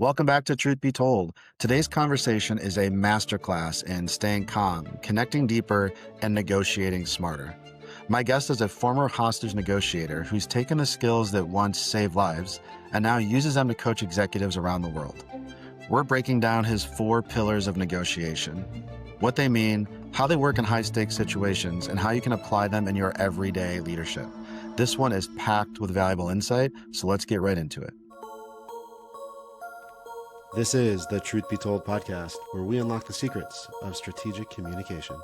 Welcome back to Truth Be Told. Today's conversation is a masterclass in staying calm, connecting deeper, and negotiating smarter. My guest is a former hostage negotiator who's taken the skills that once saved lives and now uses them to coach executives around the world. We're breaking down his 4 pillars of negotiation, what they mean, how they work in high-stakes situations, and how you can apply them in your everyday leadership. This one is packed with valuable insight, so let's get right into it. This is the Truth Be Told podcast, where we unlock the secrets of strategic communication.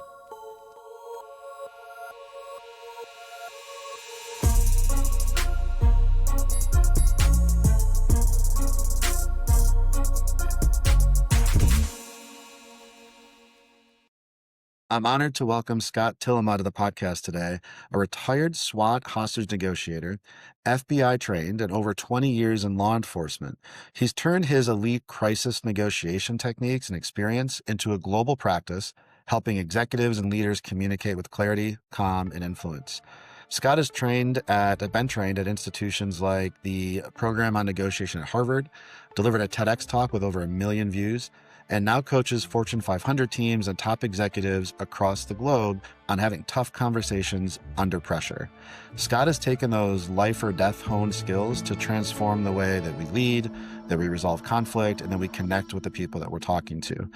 I'm honored to welcome Scott Tillema to the podcast today, a retired SWAT hostage negotiator, FBI trained, and over 20 years in law enforcement. He's turned his elite crisis negotiation techniques and experience into a global practice, helping executives and leaders communicate with clarity, calm, and influence. Scott has been trained at institutions like the Program on Negotiation at Harvard, delivered a TEDx talk with over 1 million views, and now coaches Fortune 500 teams and top executives across the globe on having tough conversations under pressure. Scott has taken those life or death honed skills to transform the way that we lead, that we resolve conflict, and that we connect with the people that we're talking to.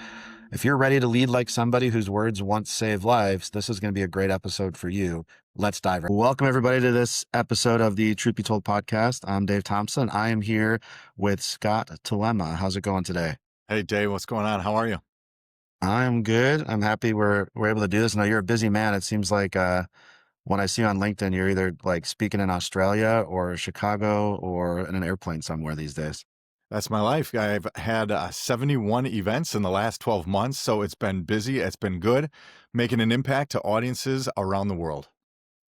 If you're ready to lead like somebody whose words once saved lives, this is going to be a great episode for you. Let's dive in. Welcome, everybody, to this episode of the Truth Be Told podcast. I'm Dave Thompson. I am here with Scott Tillema. How's it going today? Hey, Dave, what's going on? How are you? I'm good. I'm happy we're able to do this. Now, you're a busy man. It seems like when I see you on LinkedIn, you're either like speaking in Australia or Chicago or in an airplane somewhere these days. That's my life. I've had 71 events in the last 12 months, so it's been busy. It's been good, making an impact to audiences around the world.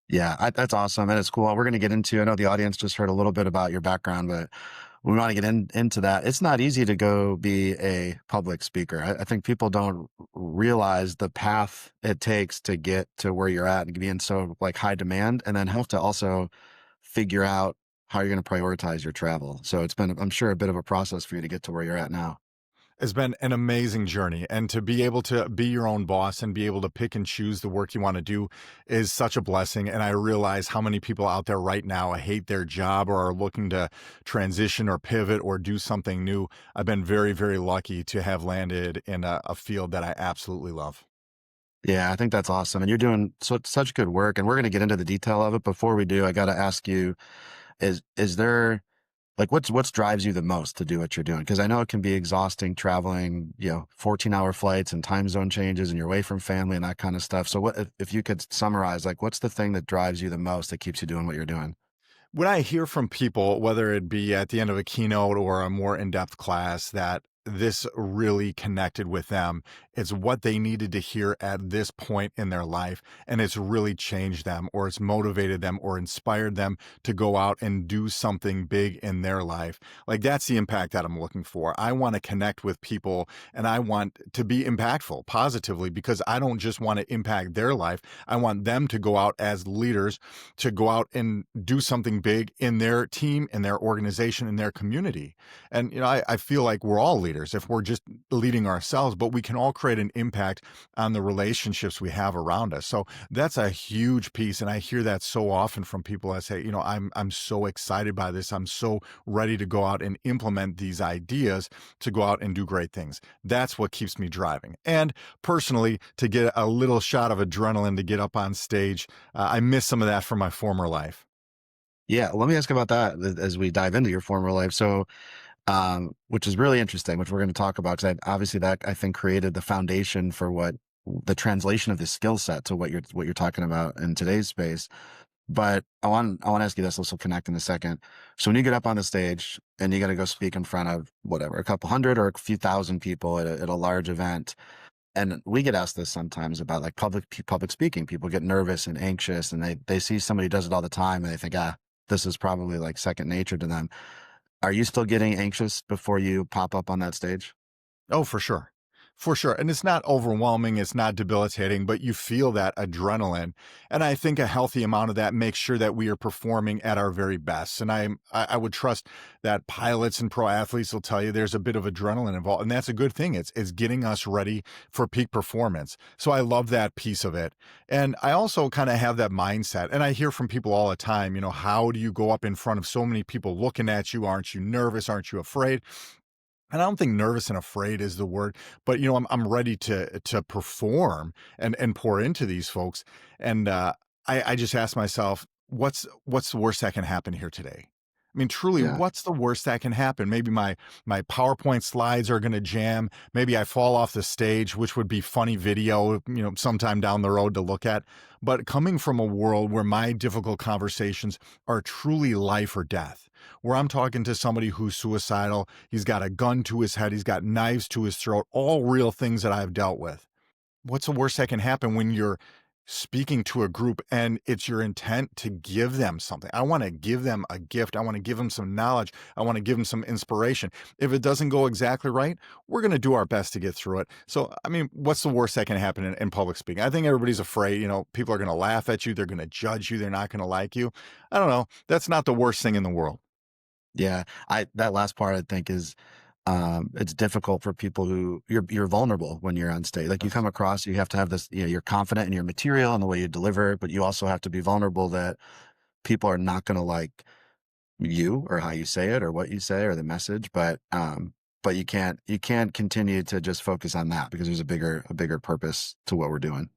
Yeah, that's awesome. And it's cool. We're going to get into, I know the audience just heard a little bit about your background, but we want to get into that. It's not easy to go be a public speaker. I think people don't realize the path it takes to get to where you're at and be in so like high demand, and then have to also figure out how you're going to prioritize your travel. So it's been, I'm sure, a bit of a process for you to get to where you're at now. It's been an amazing journey, and to be able to be your own boss and be able to pick and choose the work you want to do is such a blessing. And I realize how many people out there right now hate their job or are looking to transition or pivot or do something new. I've been very, very lucky to have landed in a field that I absolutely love. Yeah, I think that's awesome. And you're doing such good work. And we're going to get into the detail of it. Before we do, I got to ask you, is there like what's drives you the most to do what you're doing? Because I know it can be exhausting traveling, 14-hour flights and time zone changes, and you're away from family and that kind of stuff. So what if you could summarize, like, what's the thing that drives you the most that keeps you doing what you're doing? When I hear from people, whether it be at the end of a keynote or a more in-depth class, that this really connected with them, it's what they needed to hear at this point in their life, and it's really changed them, or it's motivated them, or inspired them to go out and do something big in their life. Like, that's the impact that I'm looking for. I want to connect with people, and I want to be impactful positively, because I don't just want to impact their life. I want them to go out as leaders, to go out and do something big in their team, in their organization, in their community. And I feel like we're all leaders if we're just leading ourselves, but we can all create an impact on the relationships we have around us. So that's a huge piece. And I hear that so often from people that say, I'm so excited by this. I'm so ready to go out and implement these ideas to go out and do great things. That's what keeps me driving. And personally, to get a little shot of adrenaline to get up on stage, I miss some of that from my former life. Yeah, let me ask about that as we dive into your former life. So, which is really interesting, which we're going to talk about, because obviously that, I think, created the foundation for what the translation of the skill set to what you're talking about in today's space. But I want to ask you this. This will connect in a second. So when you get up on the stage and you got to go speak in front of whatever, a couple hundred or a few thousand people at a large event, and we get asked this sometimes about like public speaking. People get nervous and anxious, and they see somebody who does it all the time, and they think, this is probably like second nature to them. Are you still getting anxious before you pop up on that stage? Oh, for sure. For sure. And it's not overwhelming, it's not debilitating, but you feel that adrenaline. And I think a healthy amount of that makes sure that we are performing at our very best. And I would trust that pilots and pro athletes will tell you there's a bit of adrenaline involved. And that's a good thing. It's getting us ready for peak performance. So I love that piece of it. And I also kind of have that mindset. And I hear from people all the time, how do you go up in front of so many people looking at you? Aren't you nervous? Aren't you afraid? And I don't think nervous and afraid is the word, but I'm ready to perform and pour into these folks. And I just ask myself, what's the worst that can happen here today? I mean, truly, Yeah. what's the worst that can happen? Maybe my PowerPoint slides are going to jam. Maybe I fall off the stage, which would be funny video, sometime down the road to look at. But coming from a world where my difficult conversations are truly life or death, where I'm talking to somebody who's suicidal, he's got a gun to his head, he's got knives to his throat, all real things that I've dealt with. What's the worst that can happen when you're speaking to a group and it's your intent to give them something? I want to give them a gift. I want to give them some knowledge. I want to give them some inspiration. If it doesn't go exactly right, we're going to do our best to get through it. So, I mean, what's the worst that can happen in public speaking? I think everybody's afraid, people are going to laugh at you. They're going to judge you. They're not going to like you. I don't know. That's not the worst thing in the world. Yeah. That last part I think is it's difficult for people who you're vulnerable when you're on stage. Like you come across, you have to have this, you're confident in your material and the way you deliver, but you also have to be vulnerable that people are not going to like you or how you say it or what you say or the message. But you can't continue to just focus on that because there's a bigger purpose to what we're doing.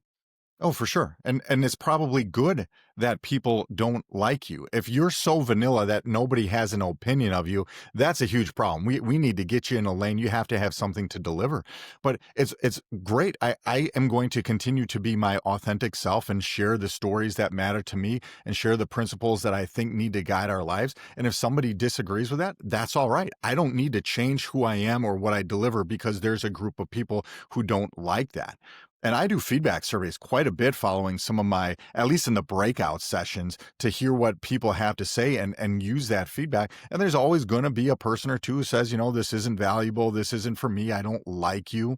Oh, for sure. And it's probably good that people don't like you. If you're so vanilla that nobody has an opinion of you, that's a huge problem. We need to get you in a lane. You have to have something to deliver. But it's great. I am going to continue to be my authentic self and share the stories that matter to me and share the principles that I think need to guide our lives. And if somebody disagrees with that, that's all right. I don't need to change who I am or what I deliver because there's a group of people who don't like that. And I do feedback surveys quite a bit following some of my, at least in the breakout sessions, to hear what people have to say and use that feedback. And there's always going to be a person or two who says, this isn't valuable. This isn't for me. I don't like you.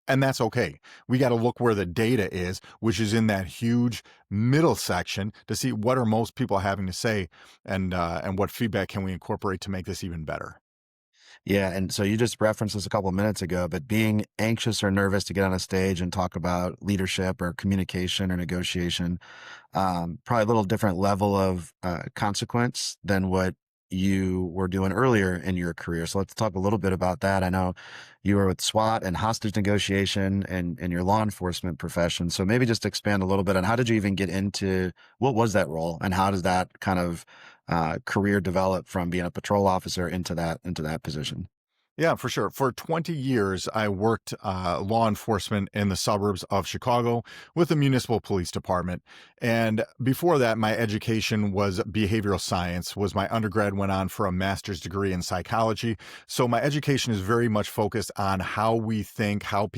And that's okay. We got to look where the data is, which is in that huge middle section to see what are most people having to say and what feedback can we incorporate to make this even better. Yeah, and so you just referenced this a couple of minutes ago, but being anxious or nervous to get on a stage and talk about leadership or communication or negotiation, probably a little different level of consequence than what you were doing earlier in your career. So let's talk a little bit about that. I know you were with SWAT and hostage negotiation and your law enforcement profession. So maybe just expand a little bit on how did you even get into what was that role and how does that kind of career develop from being a patrol officer into that position? Yeah, for sure. For 20 years, I worked law enforcement in the suburbs of Chicago with the municipal police department. And before that, my education was behavioral science. Was my undergrad went on for a master's degree in psychology. So my education is very much focused on how we think, how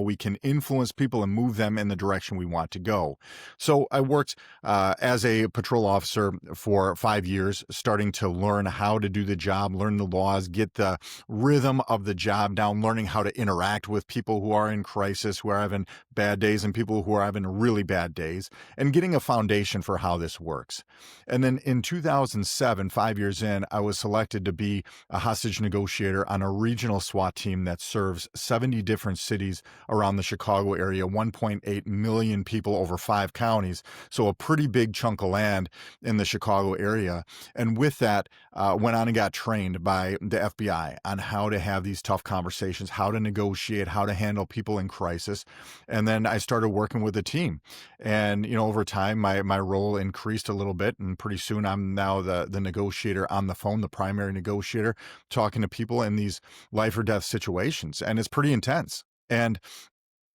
we can influence people and move them in the direction we want to go. So I worked as a patrol officer for 5 years, starting to learn how to do the job, learn the laws, get the rhythm of the job down, learning how to interact with people who are in crisis, who are having bad days, and people who are having really bad days, and getting a foundation for how this works. And then in 2007, 5 years in, I was selected to be a hostage negotiator on a regional SWAT team that serves 70 different cities around the Chicago area, 1.8 million people over 5 counties. So a pretty big chunk of land in the Chicago area. And with that, went on and got trained by the FBI on how to have these tough conversations, how to negotiate, how to handle people in crisis. And then I started working with a team. And, over time, my role increased a little bit. And pretty soon I'm now the negotiator on the phone, the primary negotiator, talking to people in these life or death situations. And it's pretty intense. And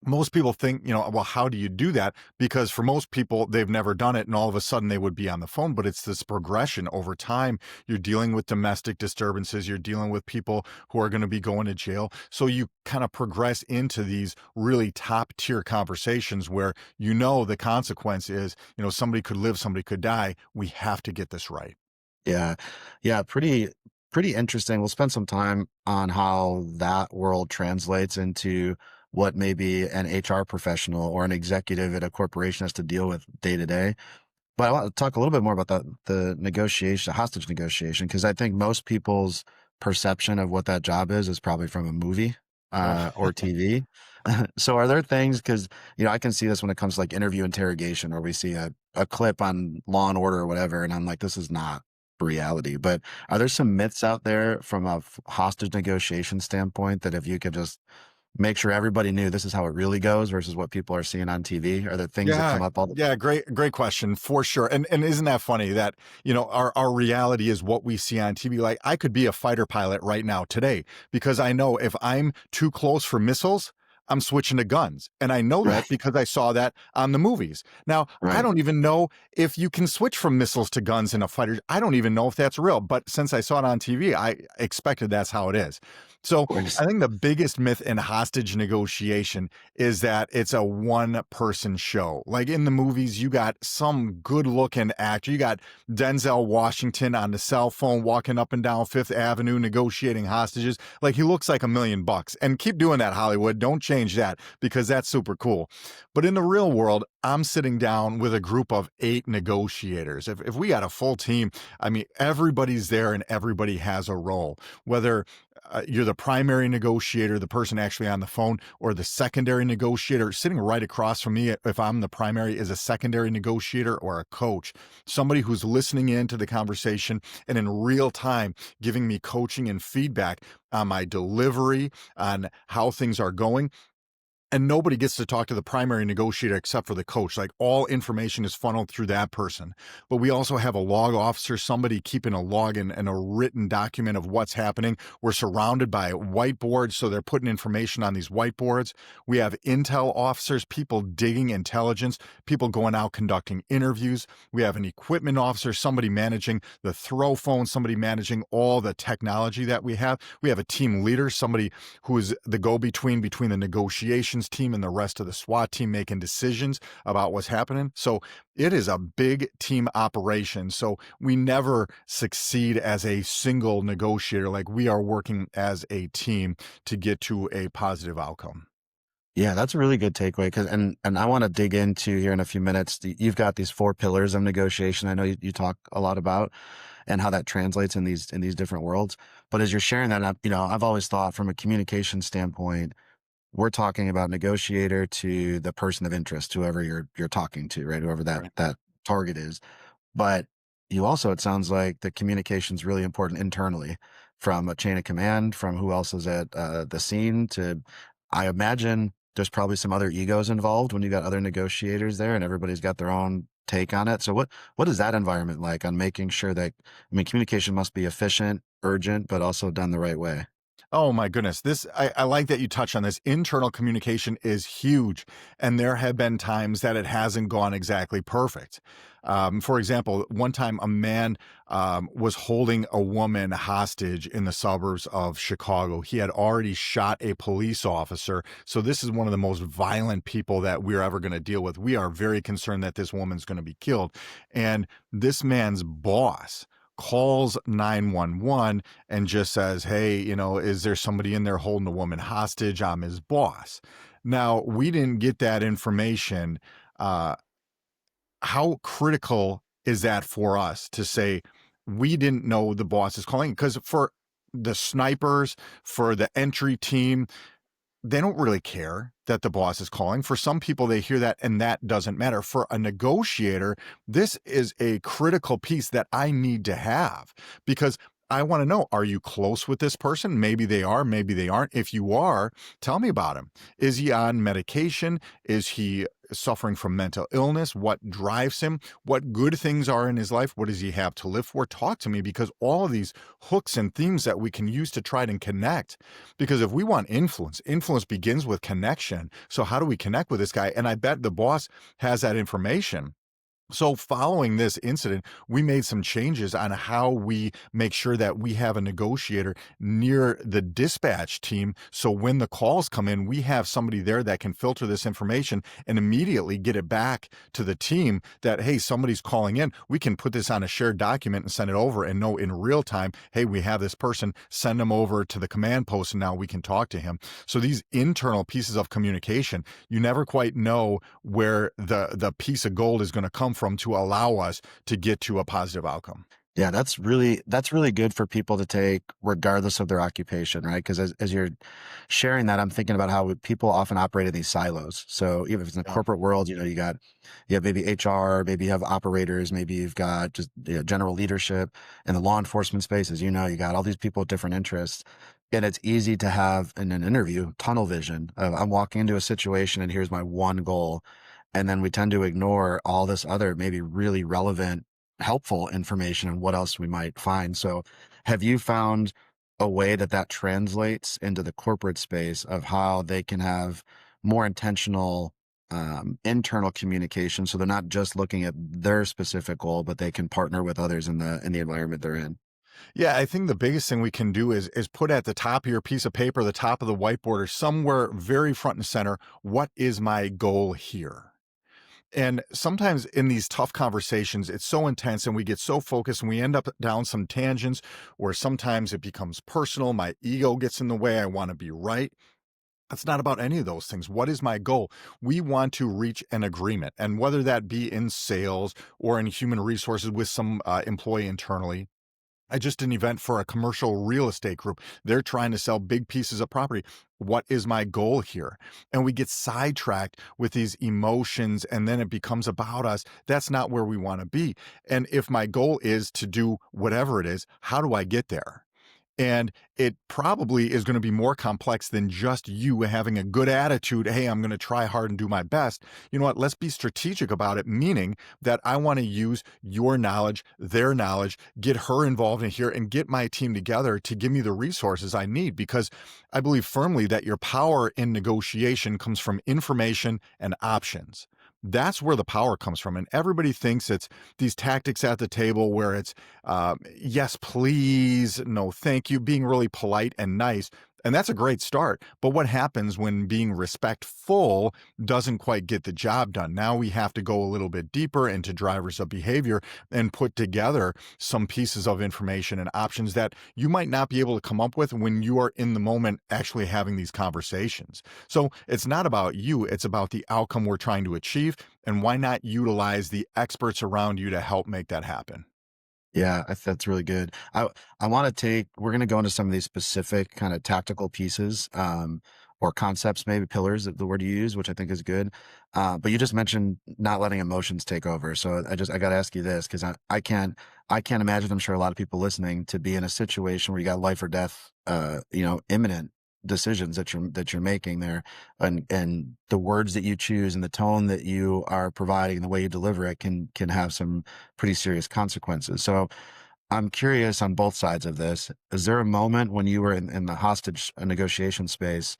most people think, well, how do you do that? Because for most people, they've never done it and all of a sudden they would be on the phone. But it's this progression over time. You're dealing with domestic disturbances. You're dealing with people who are going to be going to jail. So you kind of progress into these really top tier conversations where the consequence is, somebody could live, somebody could die. We have to get this right. Yeah. Yeah. Pretty interesting. We'll spend some time on how that world translates into what maybe an HR professional or an executive at a corporation has to deal with day to day. But I want to talk a little bit more about the negotiation, hostage negotiation, because I think most people's perception of what that job is probably from a movie Oh, or TV. So are there things, because I can see this when it comes to like interview interrogation, or we see a clip on Law and Order or whatever, and I'm like, this is not reality. But are there some myths out there from a hostage negotiation standpoint that if you could just make sure everybody knew this is how it really goes versus what people are seeing on TV? Are there things that yeah, come up all the yeah, great question for sure. And isn't that funny that, our reality is what we see on TV? Like I could be a fighter pilot right now today because I know if I'm too close for missiles, I'm switching to guns. And I know Right, that because I saw that on the movies. Now, I right. don't even know if you can switch from missiles to guns in a fighter. I don't even know if that's real, but since I saw it on TV, I expected that's how it is. So Course. I think the biggest myth in hostage negotiation is that it's a one person show. Like in the movies, you got some good looking actor. You got Denzel Washington on the cell phone walking up and down Fifth Avenue negotiating hostages. Like he looks like $1,000,000. And keep doing that, Hollywood. Don't change that because that's super cool. But in the real world, I'm sitting down with a group of 8 negotiators. If we got a full team, I mean, everybody's there and everybody has a role. Whether you're the primary negotiator, the person actually on the phone, or the secondary negotiator sitting right across from me. If I'm the primary, is a secondary negotiator or a coach, somebody who's listening into the conversation and in real time giving me coaching and feedback on my delivery, on how things are going. And nobody gets to talk to the primary negotiator except for the coach. Like all information is funneled through that person. But we also have a log officer, somebody keeping a log and a written document of what's happening. We're surrounded by whiteboards, so they're putting information on these whiteboards. We have intel officers, people digging intelligence, people going out conducting interviews. We have an equipment officer, somebody managing the throw phone, somebody managing all the technology that we have. We have a team leader, somebody who is the go-between between the negotiations team and the rest of the SWAT team making decisions about what's happening. So it is a big team operation. So we never succeed as a single negotiator. Like we are working as a team to get to a positive outcome. Yeah, that's a really good takeaway. Because and I want to dig into here in a few minutes. You've got these 4 pillars of negotiation. I know you talk a lot about, and how that translates in these different worlds. But as you're sharing that, I've always thought from a communication standpoint, we're talking about negotiator to the person of interest, whoever you're talking to, right? Whoever that Right. that target is. But you also, it sounds like the communication is really important internally, from a chain of command, from who else is at the scene to, I imagine there's probably some other egos involved when you got other negotiators there and everybody's got their own take on it. So what is that environment like on making sure that, I mean, communication must be efficient, urgent, but also done the right way? Oh my goodness. I like that you touch on this. Internal communication is huge. And there have been times that it hasn't gone exactly perfect. For example, one time a man was holding a woman hostage in the suburbs of Chicago. He had already shot a police officer. So this is one of the most violent people that we're ever going to deal with. We are very concerned that this woman's going to be killed. And this man's boss calls 911 and just says, hey, is there somebody in there holding a woman hostage? I'm his boss. Now, we didn't get that information. Uh, how critical is that for us to say we didn't know the boss is calling? Because for the snipers, for the entry team, they don't really care that the boss is calling. For some people, they hear that and that doesn't matter. For a negotiator, this is a critical piece that I need to have because I want to know, are you close with this person? Maybe they are, maybe they aren't. If you are, tell me about him. Is he on medication? Is he suffering from mental illness? What drives him? What good things are in his life? What does he have to live for? Talk to me, because all of these hooks and themes that we can use to try and connect. Because if we want influence, influence begins with connection. So how do we connect with this guy? And I bet the boss has that information. So, following this incident, we made some changes on how we make sure that we have a negotiator near the dispatch team. So, when the calls come in, we have somebody there that can filter this information and immediately get it back to the team that, hey, somebody's calling in. We can put this on a shared document and send it over and know in real time, hey, we have this person, send them over to the command post, and now we can talk to him. So, these internal pieces of communication, you never quite know where the piece of gold is going to come from to allow us to get to a positive outcome. Yeah, that's really good for people to take regardless of their occupation, right? Because as you're sharing that, I'm thinking about how people often operate in these silos. So even if it's in the Yeah. corporate world, you have maybe HR, maybe you have operators, maybe you've got just general leadership. In the law enforcement space, as you got all these people with different interests. And it's easy to have in an interview tunnel vision of I'm walking into a situation and here's my one goal. And then we tend to ignore all this other maybe really relevant helpful information and what else we might find. So, have you found a way that that translates into the corporate space of how they can have more intentional internal communication, so they're not just looking at their specific goal, but they can partner with others in the environment they're in? Yeah, I think the biggest thing we can do is put at the top of your piece of paper, the top of the whiteboard, or somewhere very front and center, what is my goal here? And sometimes in these tough conversations, it's so intense and we get so focused and we end up down some tangents where sometimes it becomes personal. My ego gets in the way. I want to be right. It's not about any of those things. What is my goal? We want to reach an agreement. And whether that be in sales or in human resources with some employee internally, I just did an event for a commercial real estate group. They're trying to sell big pieces of property. What is my goal here? And we get sidetracked with these emotions, and then it becomes about us. That's not where we want to be. And if my goal is to do whatever it is, how do I get there? And it probably is going to be more complex than just you having a good attitude. Hey, I'm going to try hard and do my best. You know what? Let's be strategic about it, meaning that I want to use your knowledge, their knowledge, get her involved in here and get my team together to give me the resources I need. Because I believe firmly that your power in negotiation comes from information and options. That's where the power comes from. And everybody thinks it's these tactics at the table where it's yes, please, no, thank you, being really polite and nice. And that's a great start. But what happens when being respectful doesn't quite get the job done? Now we have to go a little bit deeper into drivers of behavior and put together some pieces of information and options that you might not be able to come up with when you are in the moment actually having these conversations. So it's not about you, it's about the outcome we're trying to achieve. And why not utilize the experts around you to help make that happen? Yeah, that's really good. I want to take. We're going to go into some of these specific kind of tactical pieces, or concepts, maybe pillars, the word you use, which I think is good. But you just mentioned not letting emotions take over. So I got to ask you this because I can't imagine. I'm sure a lot of people listening to be in a situation where you got life or death, imminent decisions that you're making there, and the words that you choose and the tone that you are providing and the way you deliver it can have some pretty serious consequences. So I'm curious on both sides of this. Is there a moment when you were in the hostage negotiation space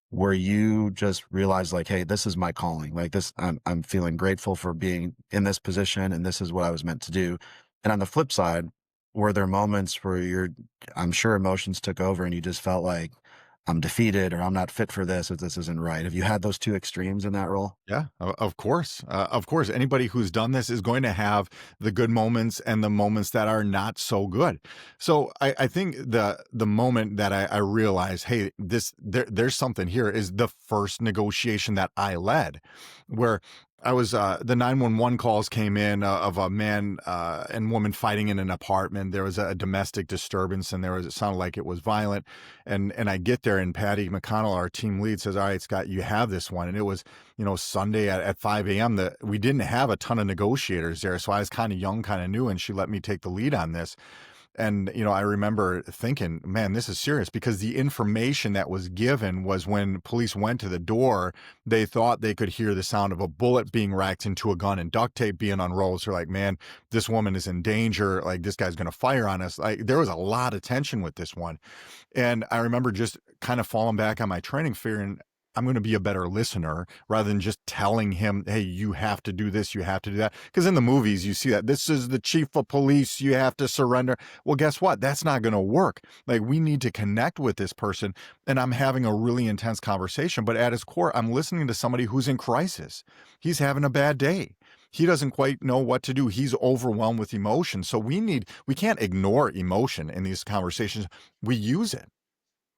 where you just realized like, hey, this is my calling. Like this, I'm feeling grateful for being in this position and this is what I was meant to do. And on the flip side, were there moments where I'm sure emotions took over and you just felt like I'm defeated or I'm not fit for this if this isn't right? Have you had those two extremes in that role? Yeah, of course. Of course, anybody who's done this is going to have the good moments and the moments that are not so good. So I think the moment that I realized, hey, there's something here is the first negotiation that I led, where I was the 911 calls came in of a man and woman fighting in an apartment. There was a domestic disturbance, and it sounded like it was violent. And I get there, and Patty McConnell, our team lead, says, "All right, Scott, you have this one." And it was Sunday at 5 a.m. that we didn't have a ton of negotiators there. So I was kind of young, kind of new, and she let me take the lead on this. And, I remember thinking, man, this is serious because the information that was given was when police went to the door, they thought they could hear the sound of a bullet being racked into a gun and duct tape being unrolled. So they're like, man, this woman is in danger. Like, this guy's going to fire on us. Like, there was a lot of tension with this one. And I remember just kind of falling back on my training, figuring, I'm going to be a better listener rather than just telling him, hey, you have to do this, you have to do that. Because in the movies, you see that this is the chief of police, you have to surrender. Well, guess what? That's not going to work. Like, we need to connect with this person. And I'm having a really intense conversation, but at his core, I'm listening to somebody who's in crisis. He's having a bad day. He doesn't quite know what to do. He's overwhelmed with emotion. So we can't ignore emotion in these conversations. We use it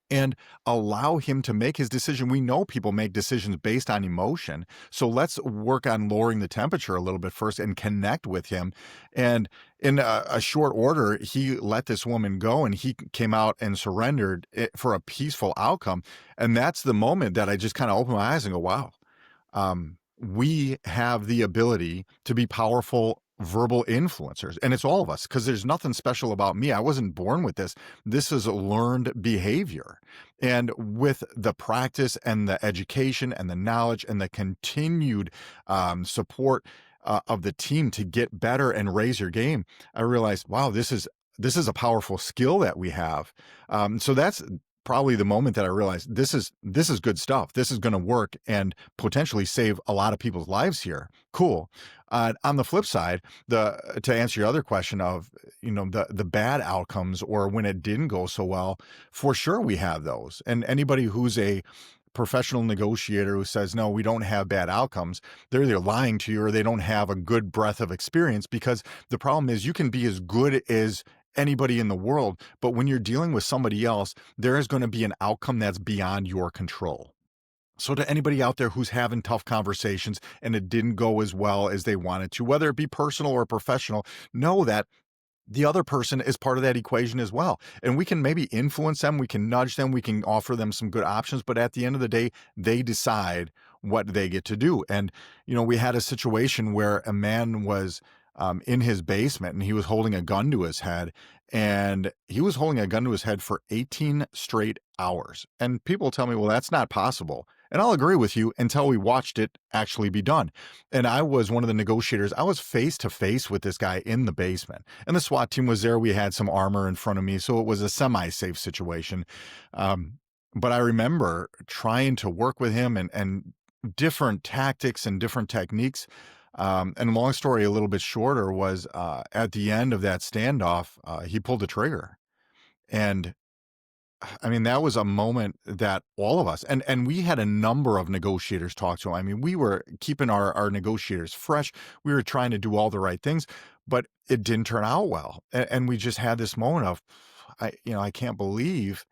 and allow him to make his decision. We know people make decisions based on emotion. So let's work on lowering the temperature a little bit first and connect with him. And in a short order, he let this woman go and he came out and surrendered for a peaceful outcome. And that's the moment that I just kind of open my eyes and go, wow, we have the ability to be powerful verbal influencers. And it's all of us, because there's nothing special about me. I wasn't born with this. This is a learned behavior. And with the practice and the education and the knowledge and the continued support of the team to get better and raise your game, I realized, wow, this is a powerful skill that we have. So that's probably the moment that I realized this is good stuff. This is going to work and potentially save a lot of people's lives here. Cool. On the flip side, to answer your other question of, the bad outcomes or when it didn't go so well, for sure we have those. And anybody who's a professional negotiator who says, no, we don't have bad outcomes, they're either lying to you or they don't have a good breadth of experience, because the problem is you can be as good as anybody in the world, but when you're dealing with somebody else, there is going to be an outcome that's beyond your control. So to anybody out there who's having tough conversations and it didn't go as well as they wanted to, whether it be personal or professional, know that the other person is part of that equation as well. And we can maybe influence them, we can nudge them, we can offer them some good options, but at the end of the day, they decide what they get to do. And, we had a situation where a man was in his basement and he was holding a gun to his head, and he was holding a gun to his head for 18 straight hours. And people tell me, well, that's not possible. And I'll agree with you until we watched it actually be done. And I was one of the negotiators. I was face to face with this guy in the basement, and the SWAT team was there. We had some armor in front of me, so it was a semi-safe situation. But I remember trying to work with him and different tactics and different techniques. And long story a little bit shorter was at the end of that standoff, he pulled the trigger. And I mean, that was a moment that all of us, and we had a number of negotiators talk to him. I mean, we were keeping our negotiators fresh. We were trying to do all the right things, but it didn't turn out well. And we just had this moment of, I can't believe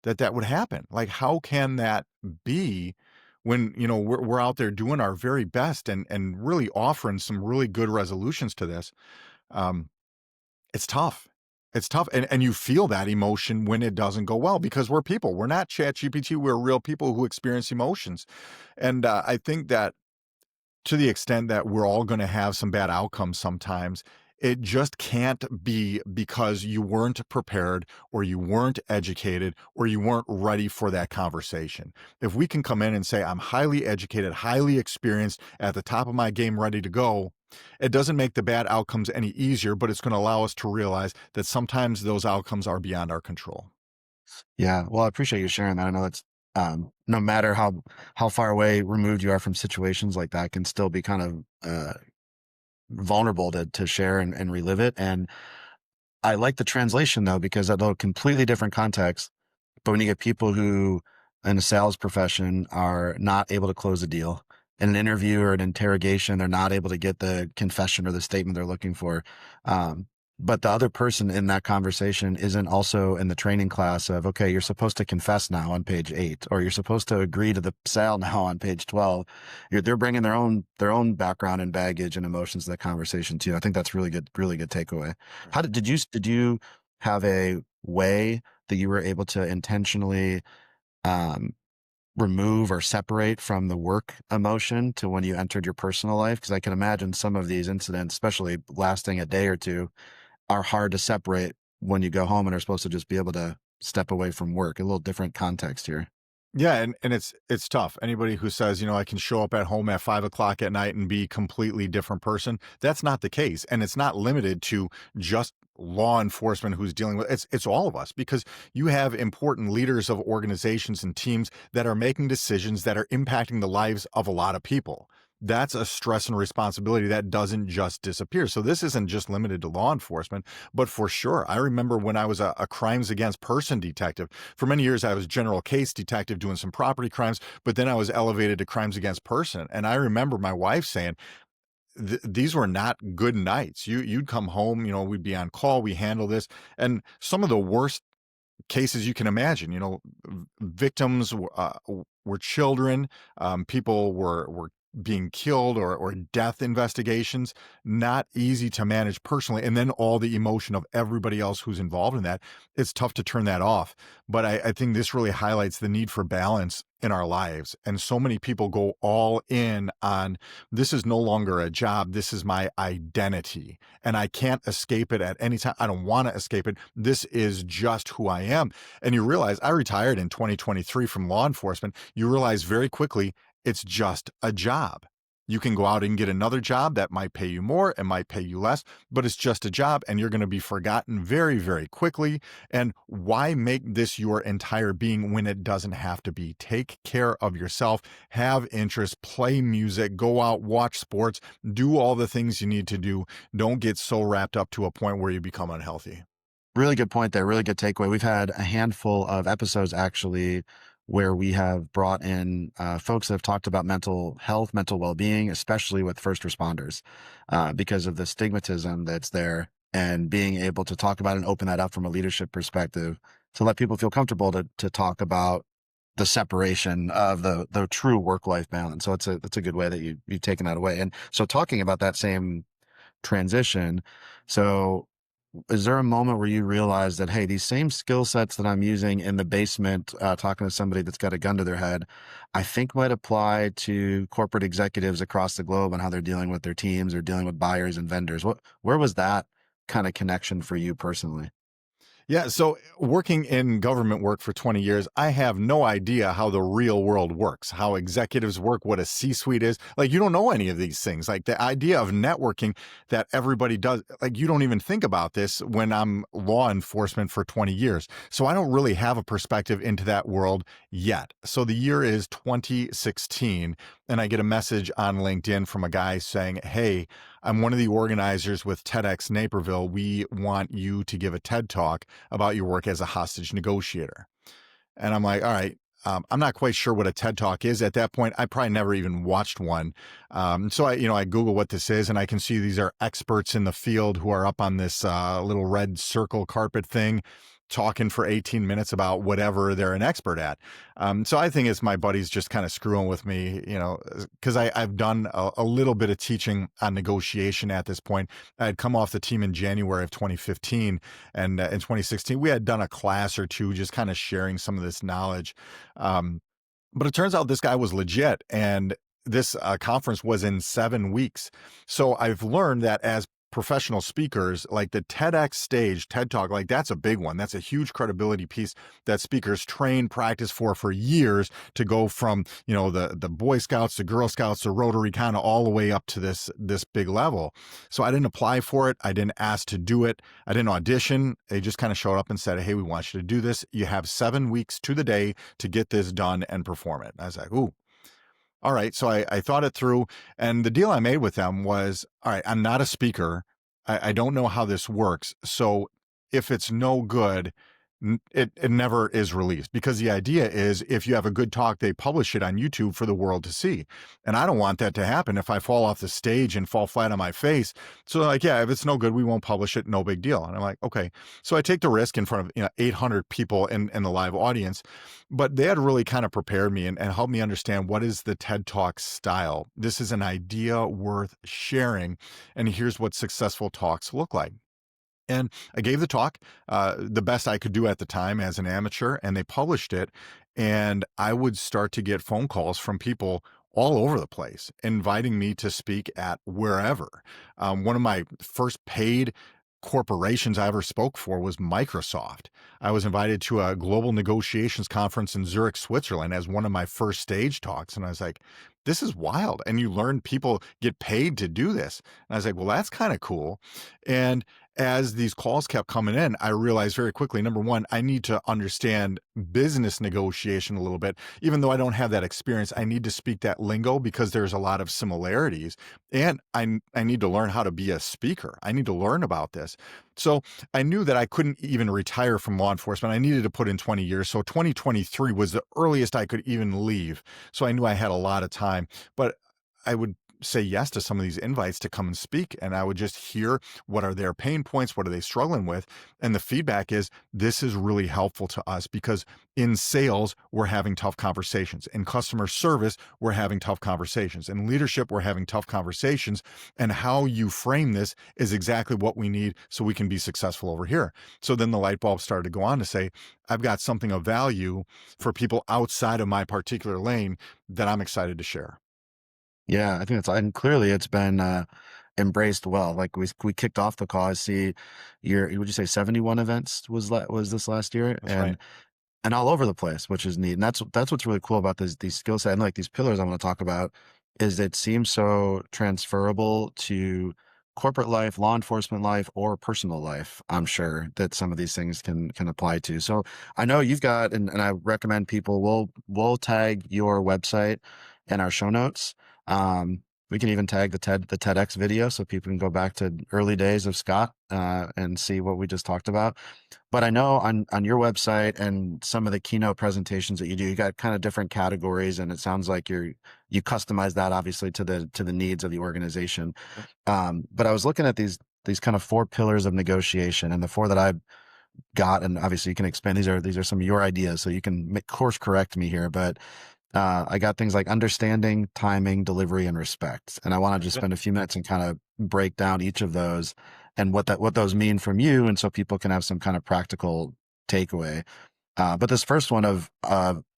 that would happen. Like, how can that be when, we're out there doing our very best and really offering some really good resolutions to this? Um, it's tough. It's tough. And you feel that emotion when it doesn't go well, because we're people. We're not ChatGPT. We're real people who experience emotions. And I think that to the extent that we're all going to have some bad outcomes sometimes, it just can't be because you weren't prepared or you weren't educated or you weren't ready for that conversation. If we can come in and say, I'm highly educated, highly experienced, at the top of my game, ready to go, it doesn't make the bad outcomes any easier, but it's going to allow us to realize that sometimes those outcomes are beyond our control. Yeah, well, I appreciate you sharing that. I know that's no matter how far away removed you are from situations like that, can still be kind of vulnerable to share and relive it. And I like the translation though, because although a completely different context, but when you get people who in a sales profession are not able to close a deal, in an interview or an interrogation, they're not able to get the confession or the statement they're looking for. But the other person in that conversation isn't also in the training class of, okay, you're supposed to confess now on page 8, or you're supposed to agree to the sale now on page 12. They're bringing their own background and baggage and emotions to that conversation too. I think that's really good takeaway. How did you have a way that you were able to intentionally remove or separate from the work emotion to when you entered your personal life? Because I can imagine some of these incidents, especially lasting a day or two, are hard to separate when you go home and are supposed to just be able to step away from work. A little different context here. Yeah, and it's tough. Anybody who says, I can show up at home at 5 o'clock at night and be a completely different person, that's not the case. And it's not limited to just law enforcement who's dealing with it's all of us, because you have important leaders of organizations and teams that are making decisions that are impacting the lives of a lot of people. That's a stress and responsibility that doesn't just disappear. So this isn't just limited to law enforcement, but for sure. I remember when I was a crimes against person detective. For many years, I was general case detective doing some property crimes, but then I was elevated to crimes against person. And I remember my wife saying, these were not good nights. You'd come home, we'd be on call, we handle this. And some of the worst cases you can imagine, victims were children, people were being killed, or death investigations, not easy to manage personally. And then all the emotion of everybody else who's involved in that, it's tough to turn that off. But I think this really highlights the need for balance in our lives. And so many people go all in on, this is no longer a job. This is my identity, and I can't escape it at any time. I don't want to escape it. This is just who I am. And you realize, I retired in 2023 from law enforcement. You realize very quickly, it's just a job. You can go out and get another job that might pay you more and might pay you less, but it's just a job, and you're going to be forgotten very, very quickly. And why make this your entire being when it doesn't have to be? Take care of yourself, have interests, play music, go out, watch sports, do all the things you need to do. Don't get so wrapped up to a point where you become unhealthy. Really good point there. Really good takeaway. We've had a handful of episodes actually where we have brought in folks that have talked about mental health, mental well-being, especially with first responders, because of the stigmatism that's there, and being able to talk about and open that up from a leadership perspective to let people feel comfortable to talk about the separation of the true work-life balance. So that's a good way that you've taken that away. And so talking about that same transition, so is there a moment where you realize that, hey, these same skill sets that I'm using in the basement, talking to somebody that's got a gun to their head, I think might apply to corporate executives across the globe and how they're dealing with their teams or dealing with buyers and vendors? Where was that kind of connection for you personally? Yeah, so working in government work for 20 years, I have no idea how the real world works, how executives work, what a C-suite is. Like, you don't know any of these things. Like, the idea of networking that everybody does, like, you don't even think about this when I'm law enforcement for 20 years. So I don't really have a perspective into that world yet. So the year is 2016, and I get a message on LinkedIn from a guy saying, "Hey, I'm one of the organizers with TEDx Naperville. We want you to give a TED Talk about your work as a hostage negotiator." And I'm like, all right, I'm not quite sure what a TED Talk is at that point. I probably never even watched one. So I Google what this is, and I can see these are experts in the field who are up on this little red circle carpet thing, talking for 18 minutes about whatever they're an expert at. So I think it's my buddies just kind of screwing with me, because I've done a little bit of teaching on negotiation at this point. I had come off the team in January of 2015, and in 2016, we had done a class or two just kind of sharing some of this knowledge. But it turns out this guy was legit, and this conference was in 7 weeks. So I've learned that as professional speakers, like the TEDx stage, TED Talk, like that's a big one. That's a huge credibility piece that speakers train, practice for years to go from, the Boy Scouts, the Girl Scouts, the Rotary, kind of all the way up to this big level. So I didn't apply for it. I didn't ask to do it. I didn't audition. They just kind of showed up and said, "Hey, we want you to do this. You have 7 weeks to the day to get this done and perform it." And I was like, "Ooh, all right." So I thought it through, and the deal I made with them was, all right, I'm not a speaker. I don't know how this works. So if it's no good, it never is released, because the idea is if you have a good talk, they publish it on YouTube for the world to see. And I don't want that to happen if I fall off the stage and fall flat on my face. So they're like, yeah, if it's no good, we won't publish it. No big deal. And I'm like, okay. So I take the risk in front of 800 people in the live audience. But they had really kind of prepared me and helped me understand, what is the TED Talk style. This is an idea worth sharing. And here's what successful talks look like. And I gave the talk, the best I could do at the time as an amateur, and they published it. And I would start to get phone calls from people all over the place, inviting me to speak at wherever. One of my first paid corporations I ever spoke for was Microsoft. I was invited to a global negotiations conference in Zurich, Switzerland as one of my first stage talks. And I was like, this is wild. And you learn people get paid to do this. And I was like, well, that's kind of cool. And as these calls kept coming in, I realized very quickly, number one, I need to understand business negotiation a little bit. Even though I don't have that experience, I need to speak that lingo because there's a lot of similarities. And I need to learn how to be a speaker. I need to learn about this. So I knew that I couldn't even retire from law enforcement. I needed to put in 20 years. So 2023 was the earliest I could even leave. So I knew I had a lot of time, but I would say yes to some of these invites to come and speak. And I would just hear what are their pain points? What are they struggling with? And the feedback is this is really helpful to us because in sales, we're having tough conversations. In customer service, we're having tough conversations. In leadership, we're having tough conversations. And how you frame this is exactly what we need so we can be successful over here. So then the light bulb started to go on to say, I've got something of value for people outside of my particular lane that I'm excited to share. Yeah, I think that's and clearly it's been embraced well. Like we kicked off the call. I see would you say 71 events was this last year? That's right. And all over the place, which is neat. And that's what's really cool about these skill set and like these pillars I want to talk about is it seems so transferable to corporate life, law enforcement life, or personal life. I'm sure that some of these things can apply to. So I know you've got, and I recommend people we'll tag your website in our show notes. We can even tag the TEDx video so people can go back to early days of Scott and see what we just talked about. But I know on your website and some of the keynote presentations that you do, you got kind of different categories, and it sounds like you customize that obviously to the needs of the organization. But I was looking at these kind of 4 pillars of negotiation, and the 4 that I got, and obviously you can expand. These are some of your ideas, so you can course correct me here, but I got things like understanding, timing, delivery, and respect. And I want to just spend a few minutes and kind of break down each of those and what those mean from you. And so people can have some kind of practical takeaway. But this first one of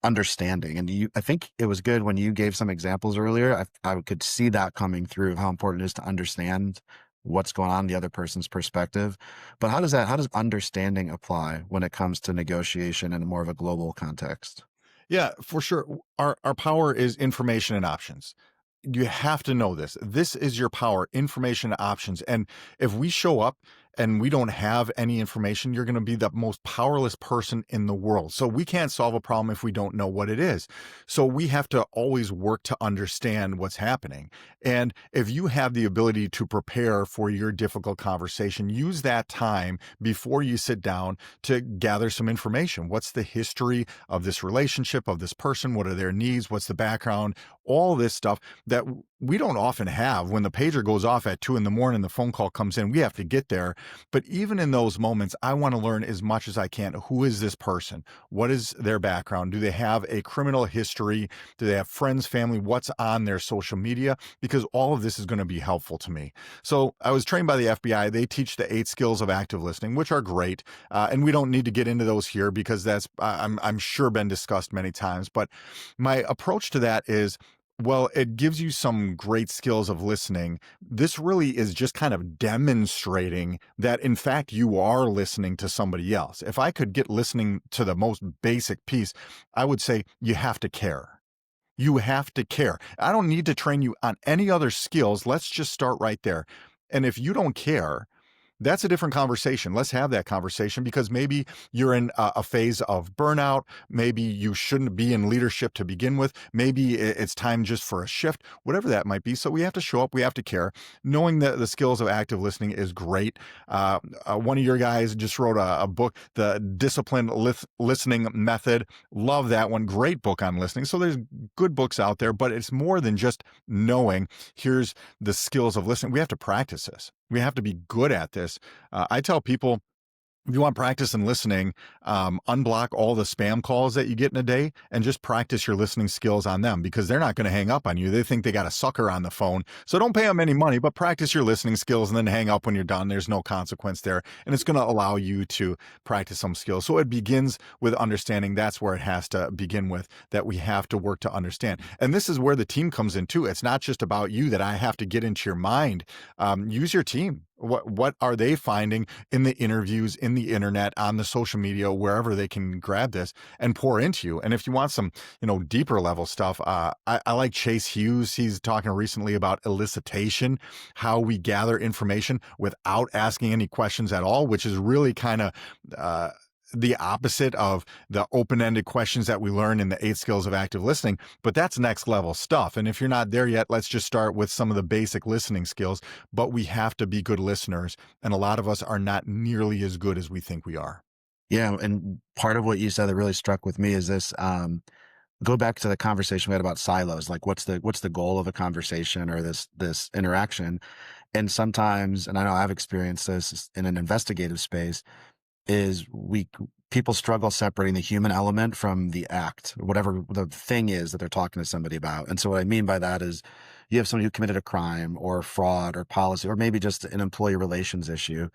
understanding, and I think it was good when you gave some examples earlier. I could see that coming through of how important it is to understand what's going on in the other person's perspective. But how does understanding apply when it comes to negotiation in more of a global context? Yeah, for sure. Our power is information and options. You have to know this. This is your power, information and options. And if we show up and we don't have any information, you're going to be the most powerless person in the world. So we can't solve a problem if we don't know what it is. So we have to always work to understand what's happening. And if you have the ability to prepare for your difficult conversation, use that time before you sit down to gather some information. What's the history of this relationship, of this person? What are their needs? What's the background? All this stuff that we don't often have. When the pager goes off at 2 a.m, the phone call comes in, we have to get there. But even in those moments, I want to learn as much as I can. Who is this person? What is their background? Do they have a criminal history? Do they have friends, family? What's on their social media? Because all of this is going to be helpful to me. So I was trained by the FBI. They teach the 8 skills of active listening, which are great. And we don't need to get into those here because that's, I'm sure, been discussed many times. But my approach to that is, well, it gives you some great skills of listening. This really is just kind of demonstrating that, in fact, you are listening to somebody else. If I could get listening to the most basic piece, I would say you have to care. You have to care. I don't need to train you on any other skills. Let's just start right there. And if you don't care, that's a different conversation. Let's have that conversation because maybe you're in a phase of burnout. Maybe you shouldn't be in leadership to begin with. Maybe it's time just for a shift, whatever that might be. So we have to show up. We have to care. Knowing that the skills of active listening is great. One of your guys just wrote a book, The Disciplined Listening Method. Love that one. Great book on listening. So there's good books out there, but it's more than just knowing here's the skills of listening. We have to practice this. We have to be good at this. I tell people, if you want practice in listening, unblock all the spam calls that you get in a day and just practice your listening skills on them because they're not going to hang up on you. They think they got a sucker on the phone. So don't pay them any money, but practice your listening skills and then hang up when you're done. There's no consequence there. And it's going to allow you to practice some skills. So it begins with understanding. That's where it has to begin with, that we have to work to understand. And this is where the team comes in too. It's not just about you that I have to get into your mind. Use your team. What are they finding in the interviews, in the internet, on the social media, wherever they can grab this and pour into you? And if you want some, deeper level stuff, I like Chase Hughes. He's talking recently about elicitation, how we gather information without asking any questions at all, which is really kind of uh, the opposite of the open-ended questions that we learn in the 8 skills of active listening. But that's next level stuff. And if you're not there yet, let's just start with some of the basic listening skills. But we have to be good listeners. And a lot of us are not nearly as good as we think we are. Yeah, and part of what you said that really struck with me is this. Go back to the conversation we had about silos. Like, what's the goal of a conversation or this interaction? And sometimes, and I know I've experienced this in an investigative space, is people struggle separating the human element from the act, whatever the thing is that they're talking to somebody about. And so what I mean by that is you have somebody who committed a crime or fraud or policy, or maybe just an employee relations issue.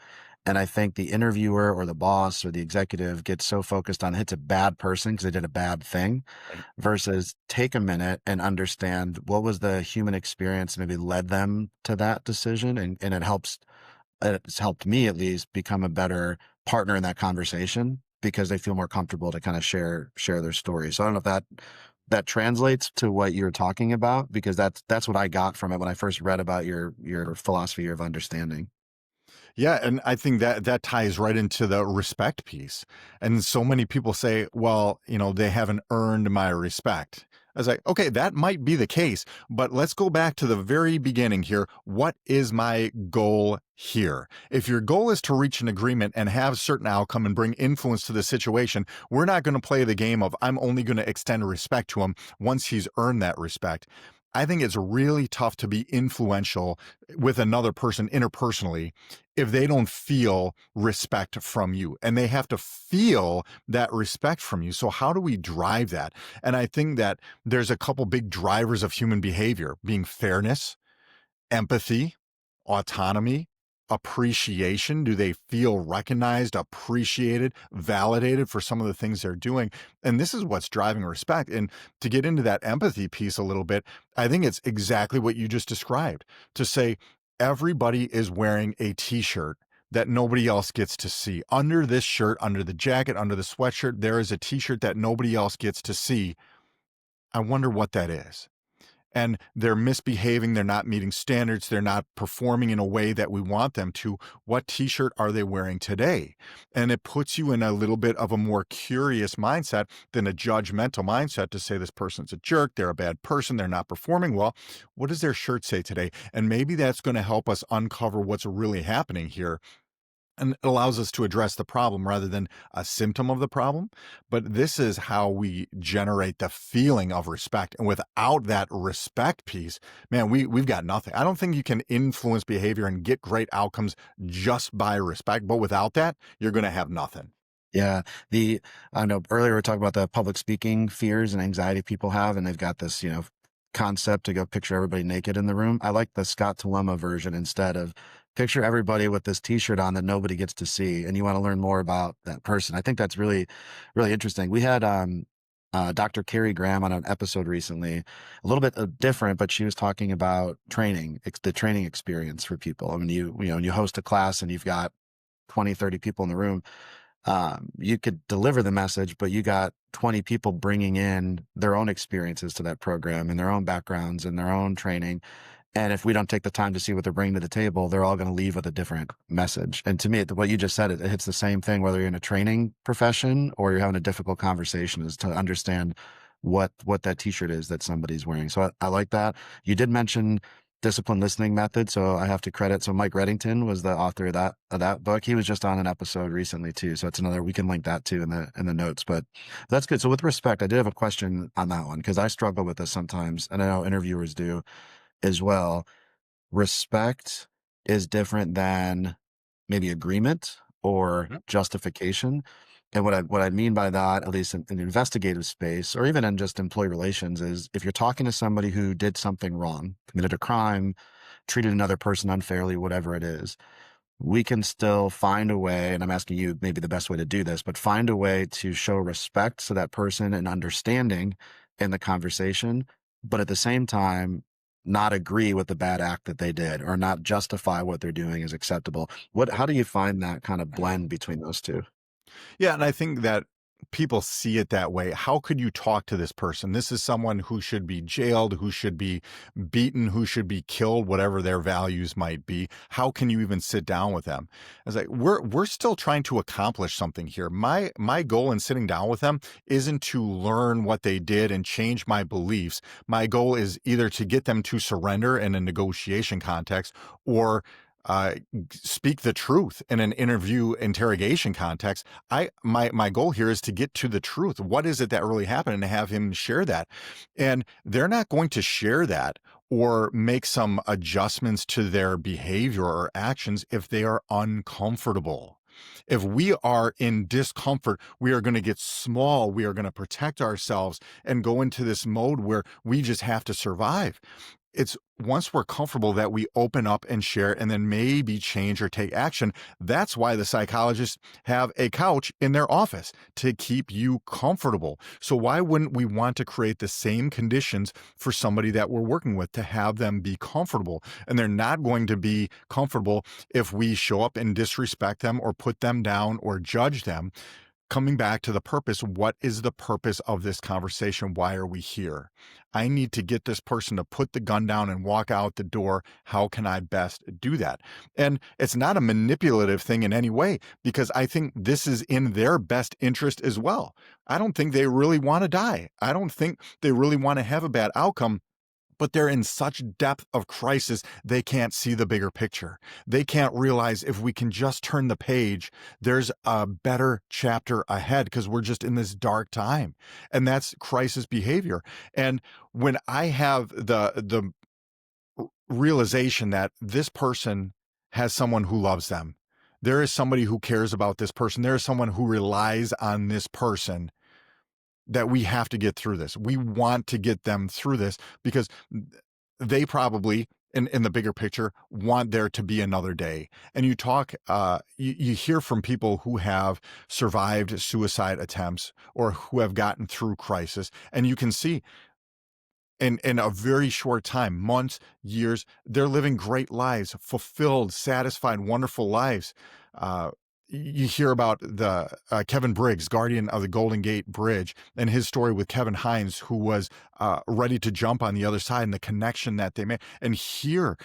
And I think the interviewer or the boss or the executive gets so focused on it's a bad person because they did a bad thing, Right. versus take a minute and understand what was the human experience maybe led them to that decision. And it's helped me at least become a better partner in that conversation because they feel more comfortable to kind of share their story. So I don't know if that translates to what you're talking about, because that's what I got from it when I first read about your philosophy of understanding. Yeah, and I think that that ties right into the respect piece. And so many people say, well, they haven't earned my respect. I was like, okay, that might be the case, but let's go back to the very beginning here. What is my goal here? If your goal is to reach an agreement and have certain outcome and bring influence to the situation, we're not going to play the game of I'm only going to extend respect to him once he's earned that respect. I think it's really tough to be influential with another person interpersonally if they don't feel respect from you, and they have to feel that respect from you. So how do we drive that? And I think that there's a couple big drivers of human behavior being fairness, empathy, autonomy, appreciation. Do they feel recognized, appreciated, validated for some of the things they're doing? And this is what's driving respect. And to get into that empathy piece a little bit, I think it's exactly what you just described, to say everybody is wearing a t-shirt that nobody else gets to see. Under this shirt, under the jacket, under the sweatshirt, there is a t-shirt that nobody else gets to see. I wonder what that is. And they're misbehaving, they're not meeting standards, they're not performing in a way that we want them to. What t-shirt are they wearing today? And it puts you in a little bit of a more curious mindset than a judgmental mindset to say this person's a jerk, they're a bad person, they're not performing well. What does their shirt say today? And maybe that's going to help us uncover what's really happening here, and it allows us to address the problem rather than a symptom of the problem. But this is how we generate the feeling of respect. And without that respect piece, man, we've got nothing. I don't think you can influence behavior and get great outcomes just by respect. But without that, you're going to have nothing. Yeah. I know earlier we were talking about the public speaking fears and anxiety people have, and they've got this, concept to go picture everybody naked in the room. I like the Scott Tillema version instead of picture everybody with this t-shirt on that nobody gets to see. And you want to learn more about that person. I think that's really, really interesting. We had, Dr. Carrie Graham on an episode recently, a little bit different, but she was talking about training, the training experience for people. I mean, when you host a class and you've got 20, 30 people in the room, you could deliver the message, but you got 20 people bringing in their own experiences to that program and their own backgrounds and their own training. And if we don't take the time to see what they're bringing to the table, they're all going to leave with a different message. And to me, what you just said, it hits the same thing, whether you're in a training profession or you're having a difficult conversation, is to understand what that t-shirt is that somebody's wearing. So I like that. You did mention disciplined listening method. So I have to credit. So Mike Reddington was the author of that book. He was just on an episode recently too. So it's another, we can link that too in the notes, but that's good. So with respect, I did have a question on that one because I struggle with this sometimes, and I know interviewers do as well. Respect is different than maybe agreement or Mhm. justification. And what I mean by that, at least in investigative space, or even in just employee relations, is if you're talking to somebody who did something wrong, committed a crime, treated another person unfairly, whatever it is, we can still find a way, and I'm asking you maybe the best way to do this, but find a way to show respect to that person and understanding in the conversation. But at the same time, not agree with the bad act that they did or not justify what they're doing as acceptable. How do you find that kind of blend between those two? Yeah, and I think that people see it that way. How could you talk to this person? This is someone who should be jailed, who should be beaten, who should be killed, whatever their values might be. How can you even sit down with them? I was like, we're still trying to accomplish something here. My goal in sitting down with them isn't to learn what they did and change my beliefs. My goal is either to get them to surrender in a negotiation context or uh, speak the truth in an interrogation context. My goal here is to get to the truth. What is it that really happened, and have him share that. And they're not going to share that or make some adjustments to their behavior or actions if they are uncomfortable. If we are in discomfort, we are going to get small. We are going to protect ourselves and go into this mode where we just have to survive. It's once we're comfortable that we open up and share and then maybe change or take action. That's why the psychologists have a couch in their office to keep you comfortable. So why wouldn't we want to create the same conditions for somebody that we're working with to have them be comfortable? And they're not going to be comfortable if we show up and disrespect them or put them down or judge them. Coming back to the purpose, what is the purpose of this conversation? Why are we here? I need to get this person to put the gun down and walk out the door. How can I best do that? And it's not a manipulative thing in any way, because I think this is in their best interest as well. I don't think they really want to die. I don't think they really want to have a bad outcome. But they're in such depth of crisis, they can't see the bigger picture. They can't realize if we can just turn the page, there's a better chapter ahead, because we're just in this dark time. And that's crisis behavior. And when I have the realization that this person has someone who loves them, there is somebody who cares about this person, there is someone who relies on this person, that we have to get through this. We want to get them through this because they probably, in the bigger picture, want there to be another day. And you talk, you hear from people who have survived suicide attempts or who have gotten through crisis, and you can see in a very short time, months, years, they're living great lives, fulfilled, satisfied, wonderful lives. Uh, you hear about the Kevin Briggs, guardian of the Golden Gate Bridge, and his story with Kevin Hines, who was ready to jump on the other side, and the connection that they made. And hear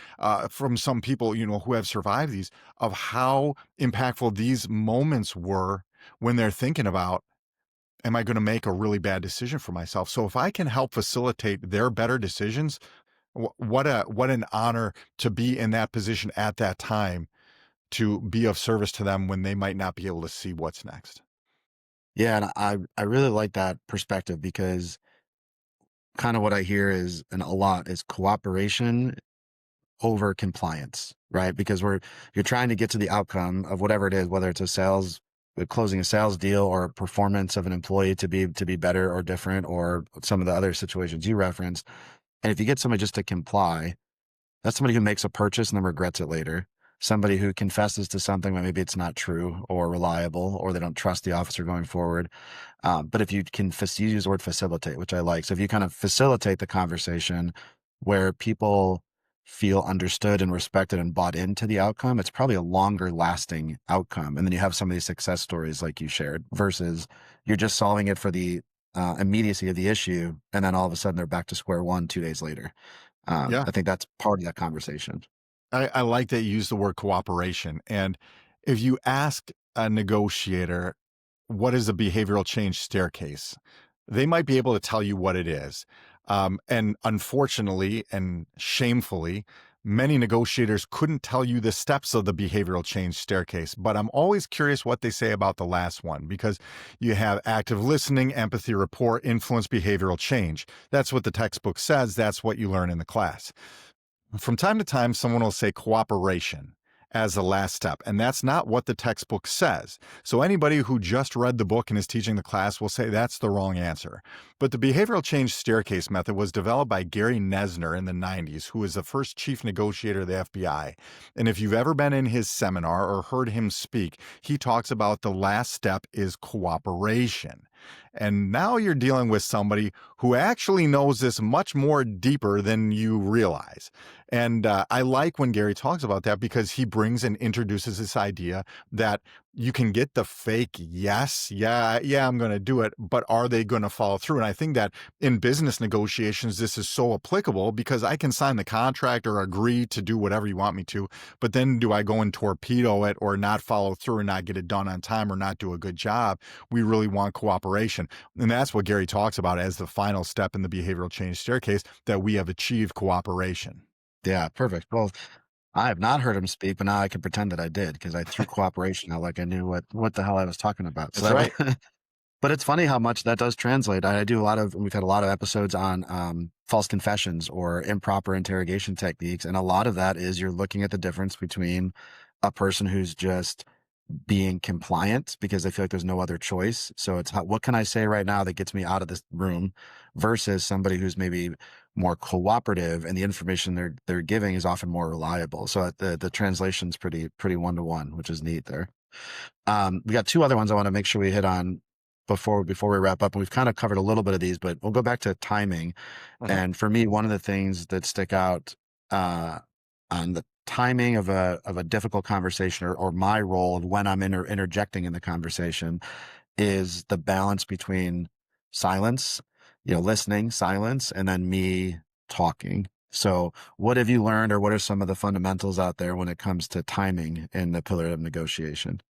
from some people, who have survived these, of how impactful these moments were when they're thinking about, am I going to make a really bad decision for myself? So if I can help facilitate their better decisions, what an honor to be in that position at that time, to be of service to them when they might not be able to see what's next. Yeah, and I really like that perspective because kind of what I hear is, and a lot is cooperation over compliance, right? Because you're trying to get to the outcome of whatever it is, whether it's closing a sales deal or performance of an employee to be better or different, or some of the other situations you referenced. And if you get somebody just to comply, that's somebody who makes a purchase and then regrets it later. Somebody who confesses to something but maybe it's not true or reliable, or they don't trust the officer going forward. But if you can, you use the word facilitate, which I like. So if you kind of facilitate the conversation where people feel understood and respected and bought into the outcome, it's probably a longer lasting outcome. And then you have some of these success stories like you shared, versus you're just solving it for the immediacy of the issue. And then all of a sudden they're back to square one 2 days later. Yeah. I think that's part of that conversation. I like that you use the word cooperation. And if you ask a negotiator, what is a behavioral change staircase? They might be able to tell you what it is. And unfortunately and shamefully, many negotiators couldn't tell you the steps of the behavioral change staircase. But I'm always curious what they say about the last one, because you have active listening, empathy, rapport, influence, behavioral change. That's what the textbook says. That's what you learn in the class. From time to time, someone will say cooperation as the last step, and that's not what the textbook says. So anybody who just read the book and is teaching the class will say that's the wrong answer. But the behavioral change staircase method was developed by Gary Nesner in the 90s, who was the first chief negotiator of the FBI. And if you've ever been in his seminar or heard him speak, he talks about the last step is cooperation. And now you're dealing with somebody who actually knows this much more deeper than you realize. And I like when Gary talks about that because he brings and introduces this idea that you can get the fake yes, yeah, I'm going to do it, but are they going to follow through? And I think that in business negotiations, this is so applicable because I can sign the contract or agree to do whatever you want me to, but then do I go and torpedo it or not follow through and not get it done on time or not do a good job? We really want cooperation. And that's what Gary talks about as the final step in the behavioral change staircase, that we have achieved cooperation. Yeah, perfect. Well, I have not heard him speak, but now I can pretend that I did because I threw cooperation out like I knew what the hell I was talking about. That's So right. that, but it's funny how much that does translate. I do a lot of, we've had a lot of episodes on false confessions or improper interrogation techniques, and a lot of that is you're looking at the difference between a person who's just being compliant because they feel like there's no other choice. So it's what can I say right now that gets me out of this room versus somebody who's maybe more cooperative and the information they're giving is often more reliable. So the translation's pretty one to one, which is neat there. We got two other ones I want to make sure we hit on before we wrap up. And we've kind of covered a little bit of these, but we'll go back to timing. Mhm. And for me, one of the things that stick out uh, on the timing of a difficult conversation or my role of when I'm interjecting in the conversation is the balance between silence, listening, silence, and then me talking. So, what have you learned, or what are some of the fundamentals out there when it comes to timing in the pillar of negotiation?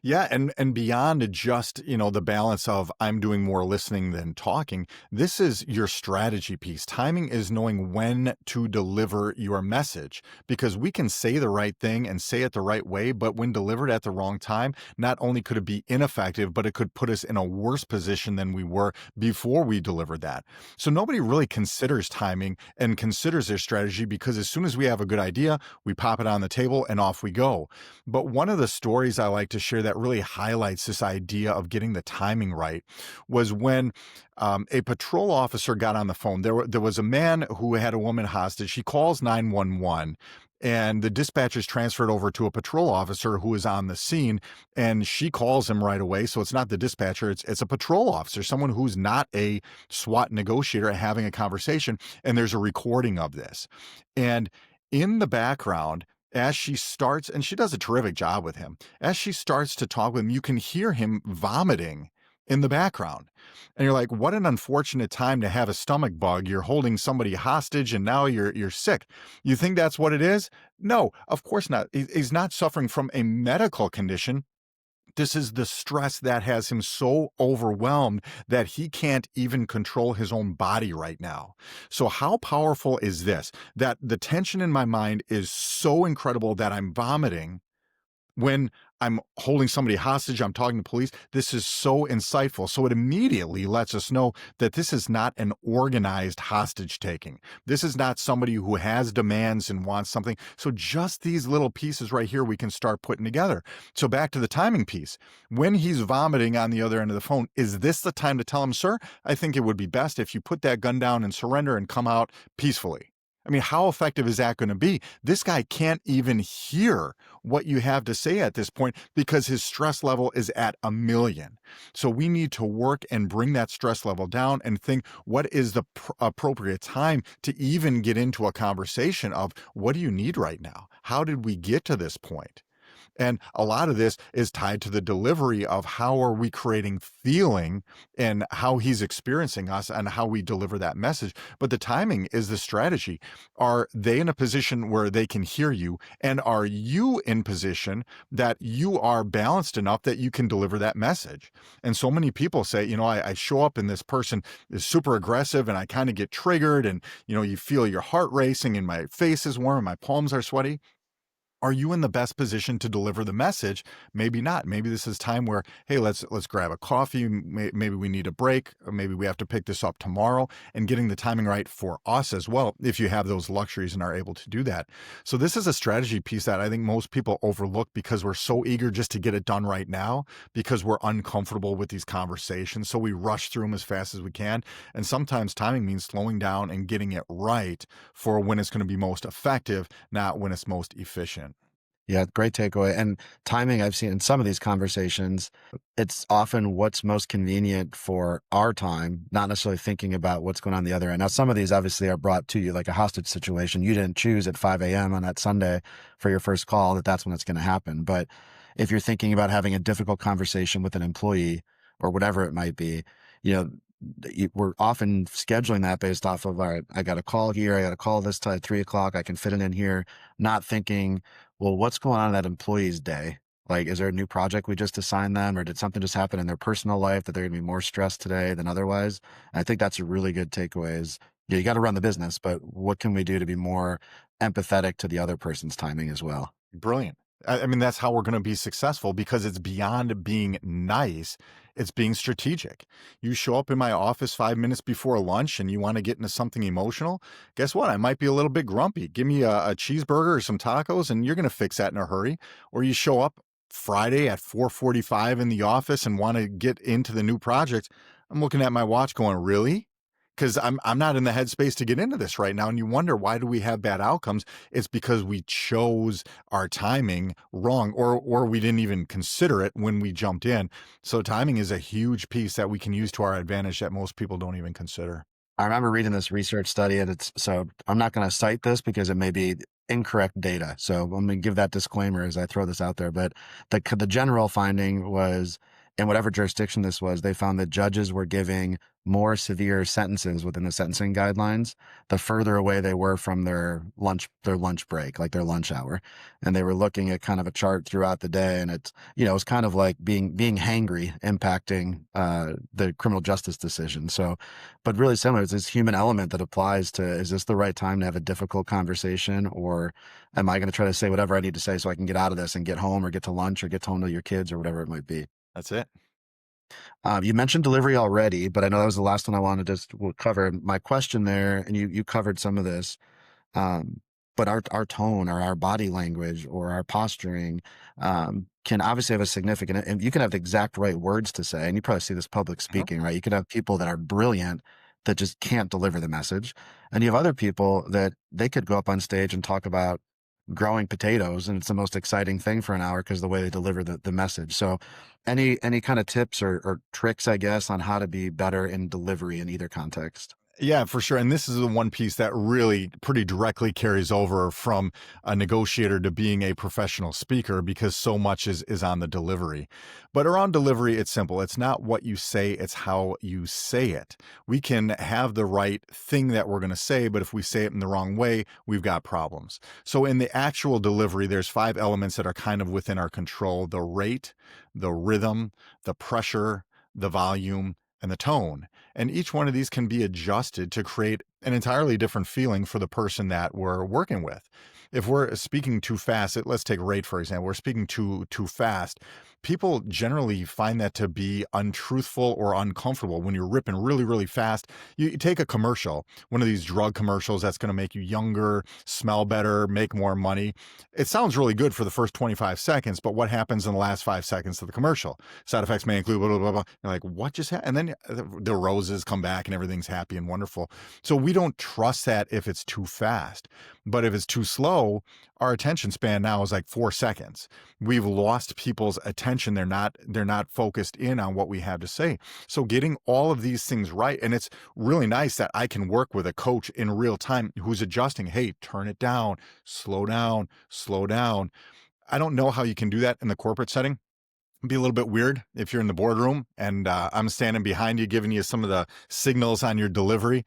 Yeah, and beyond just, the balance of I'm doing more listening than talking, this is your strategy piece. Timing is knowing when to deliver your message because we can say the right thing and say it the right way, but when delivered at the wrong time, not only could it be ineffective, but it could put us in a worse position than we were before we delivered that. So nobody really considers timing and considers their strategy because as soon as we have a good idea, we pop it on the table and off we go. But one of the stories I like to share that really highlights this idea of getting the timing right was when a patrol officer got on the phone. There was a man who had a woman hostage. He calls 911. And the dispatcher's transferred over to a patrol officer who is on the scene, and she calls him right away. So it's not the dispatcher; it's a patrol officer, someone who's not a SWAT negotiator, having a conversation. And there's a recording of this, and in the background, as she starts, and she does a terrific job with him, as she starts to talk with him, you can hear him vomiting in the background. And you're like, what an unfortunate time to have a stomach bug. You're holding somebody hostage and now you're sick. You think that's what it is? No, of course not. He's not suffering from a medical condition. This is the stress that has him so overwhelmed that he can't even control his own body right now. So, how powerful is this? That the tension in my mind is so incredible that I'm vomiting when I'm holding somebody hostage, I'm talking to police. This is so insightful. So it immediately lets us know that this is not an organized hostage taking. This is not somebody who has demands and wants something. So just these little pieces right here, we can start putting together. So back to the timing piece. When he's vomiting on the other end of the phone, is this the time to tell him, sir, I think it would be best if you put that gun down and surrender and come out peacefully? I mean, how effective is that going to be? This guy can't even hear what you have to say at this point because his stress level is at 1,000,000. So we need to work and bring that stress level down and think what is the appropriate time to even get into a conversation of what do you need right now? How did we get to this point? And a lot of this is tied to the delivery of how are we creating feeling and how he's experiencing us and how we deliver that message. But the timing is the strategy. Are they in a position where they can hear you? And are you in position that you are balanced enough that you can deliver that message? And so many people say, I show up and this person is super aggressive and I kind of get triggered and, you feel your heart racing and my face is warm and my palms are sweaty. Are you in the best position to deliver the message? Maybe not. Maybe this is time where, hey, let's grab a coffee. Maybe we need a break, or maybe we have to pick this up tomorrow. And getting the timing right for us as well, if you have those luxuries and are able to do that. So this is a strategy piece that I think most people overlook because we're so eager just to get it done right now because we're uncomfortable with these conversations. So we rush through them as fast as we can. And sometimes timing means slowing down and getting it right for when it's going to be most effective, not when it's most efficient. Yeah, great takeaway. And timing, I've seen in some of these conversations, it's often what's most convenient for our time, not necessarily thinking about what's going on the other end. Now, some of these obviously are brought to you like a hostage situation. You didn't choose at 5 a.m. on that Sunday for your first call that that's when it's going to happen. But if you're thinking about having a difficult conversation with an employee or whatever it might be, you know, we're often scheduling that based off of, all right, I got a call here, I got a call this time at 3 o'clock, I can fit it in here, not thinking, well, what's going on in that employee's day? Like, is there a new project we just assigned them, or did something just happen in their personal life that they're going to be more stressed today than otherwise? And I think that's a really good takeaway is, yeah, you got to run the business, but what can we do to be more empathetic to the other person's timing as well? Brilliant. I mean, that's how we're going to be successful because it's beyond being nice. It's being strategic. You show up in my office 5 minutes before lunch and you want to get into something emotional. Guess what? I might be a little bit grumpy. Give me a cheeseburger or some tacos and you're going to fix that in a hurry. Or you show up Friday at 4:45 in the office and want to get into the new project. I'm looking at my watch going, really? Because I'm not in the headspace to get into this right now. And you wonder, why do we have bad outcomes? It's because we chose our timing wrong, or we didn't even consider it when we jumped in. So timing is a huge piece that we can use to our advantage that most people don't even consider. I remember reading this research study, and it's so I'm not going to cite this because it may be incorrect data. So I'm going to give that disclaimer as I throw this out there. But the general finding was, in whatever jurisdiction this was, they found that judges were giving more severe sentences within the sentencing guidelines the further away they were from their lunch break, like their lunch hour. And they were looking at kind of a chart throughout the day, and it was kind of like being hangry impacting the criminal justice decision. So, but really similar, it's this human element that applies to, is this the right time to have a difficult conversation, or am I going to try to say whatever I need to say so I can get out of this and get home or get to lunch or get home to your kids or whatever it might be? That's it. You mentioned delivery already, but I know that was the last one I wanted to just cover. My question there, and you covered some of this, um, but our tone or our body language or our posturing can obviously have a significant, and you can have the exact right words to say, and you probably see this public Mhm. speaking, right? You could have people that are brilliant that just can't deliver the message, and you have other people that they could go up on stage and talk about growing potatoes, and it's the most exciting thing for an hour because the way they deliver the message. So any kind of tips or tricks, I guess, on how to be better in delivery in either context? Yeah, for sure. And this is the one piece that really pretty directly carries over from a negotiator to being a professional speaker because so much is on the delivery. But around delivery, it's simple. It's not what you say, it's how you say it. We can have the right thing that we're going to say, but if we say it in the wrong way, we've got problems. So in the actual delivery, there's 5 elements that are kind of within our control: the rate, the rhythm, the pressure, the volume, and the tone. And each one of these can be adjusted to create an entirely different feeling for the person that we're working with. If we're speaking too fast, let's take rate for example. We're speaking too fast. People generally find that to be untruthful or uncomfortable when you're ripping really, really fast. You take a commercial, one of these drug commercials that's going to make you younger, smell better, make more money. It sounds really good for the first 25 seconds, but what happens in the last 5 seconds of the commercial? Side effects may include blah, blah, blah, blah. You're like, what just happened? And then the roses come back and everything's happy and wonderful. So we don't trust that if it's too fast. But if it's too slow, our attention span now is like 4 seconds. We've lost people's attention. They're not focused in on what we have to say. So getting all of these things right, and it's really nice that I can work with a coach in real time who's adjusting. Hey, turn it down, slow down, slow down. I don't know how you can do that in the corporate setting. It'd be a little bit weird if you're in the boardroom and I'm standing behind you giving you some of the signals on your delivery.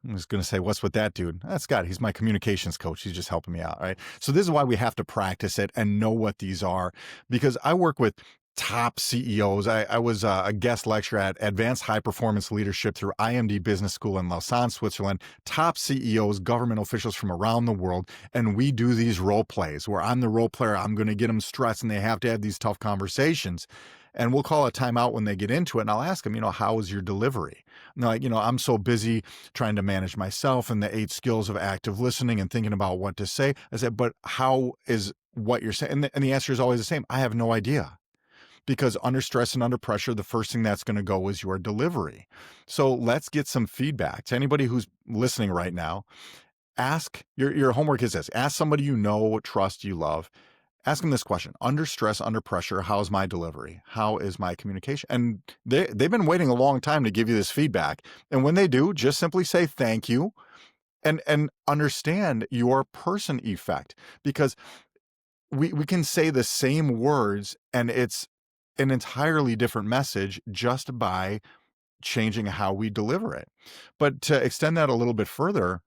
I'm just going to say, what's with that dude? That's Scott. He's my communications coach. He's just helping me out. Right. So this is why we have to practice it and know what these are, because I work with top CEOs. I was a guest lecturer at Advanced High Performance Leadership through IMD Business School in Lausanne, Switzerland. Top CEOs, government officials from around the world. And we do these role plays where I'm the role player. I'm going to get them stressed and they have to have these tough conversations. And we'll call a timeout when they get into it. And I'll ask them, how is your delivery? And they're like, I'm so busy trying to manage myself and the 8 skills of active listening and thinking about what to say. I said, but how is what you're saying? And the answer is always the same. I have no idea. Because under stress and under pressure, the first thing that's going to go is your delivery. So let's get some feedback. To anybody who's listening right now, ask your homework is this: ask somebody you know, trust, you love. Ask them this question: under stress, under pressure, how's my delivery? How is my communication? And they've been waiting a long time to give you this feedback. And when they do, just simply say thank you and understand your person effect, because we can say the same words and it's an entirely different message just by changing how we deliver it. But to extend that a little bit further,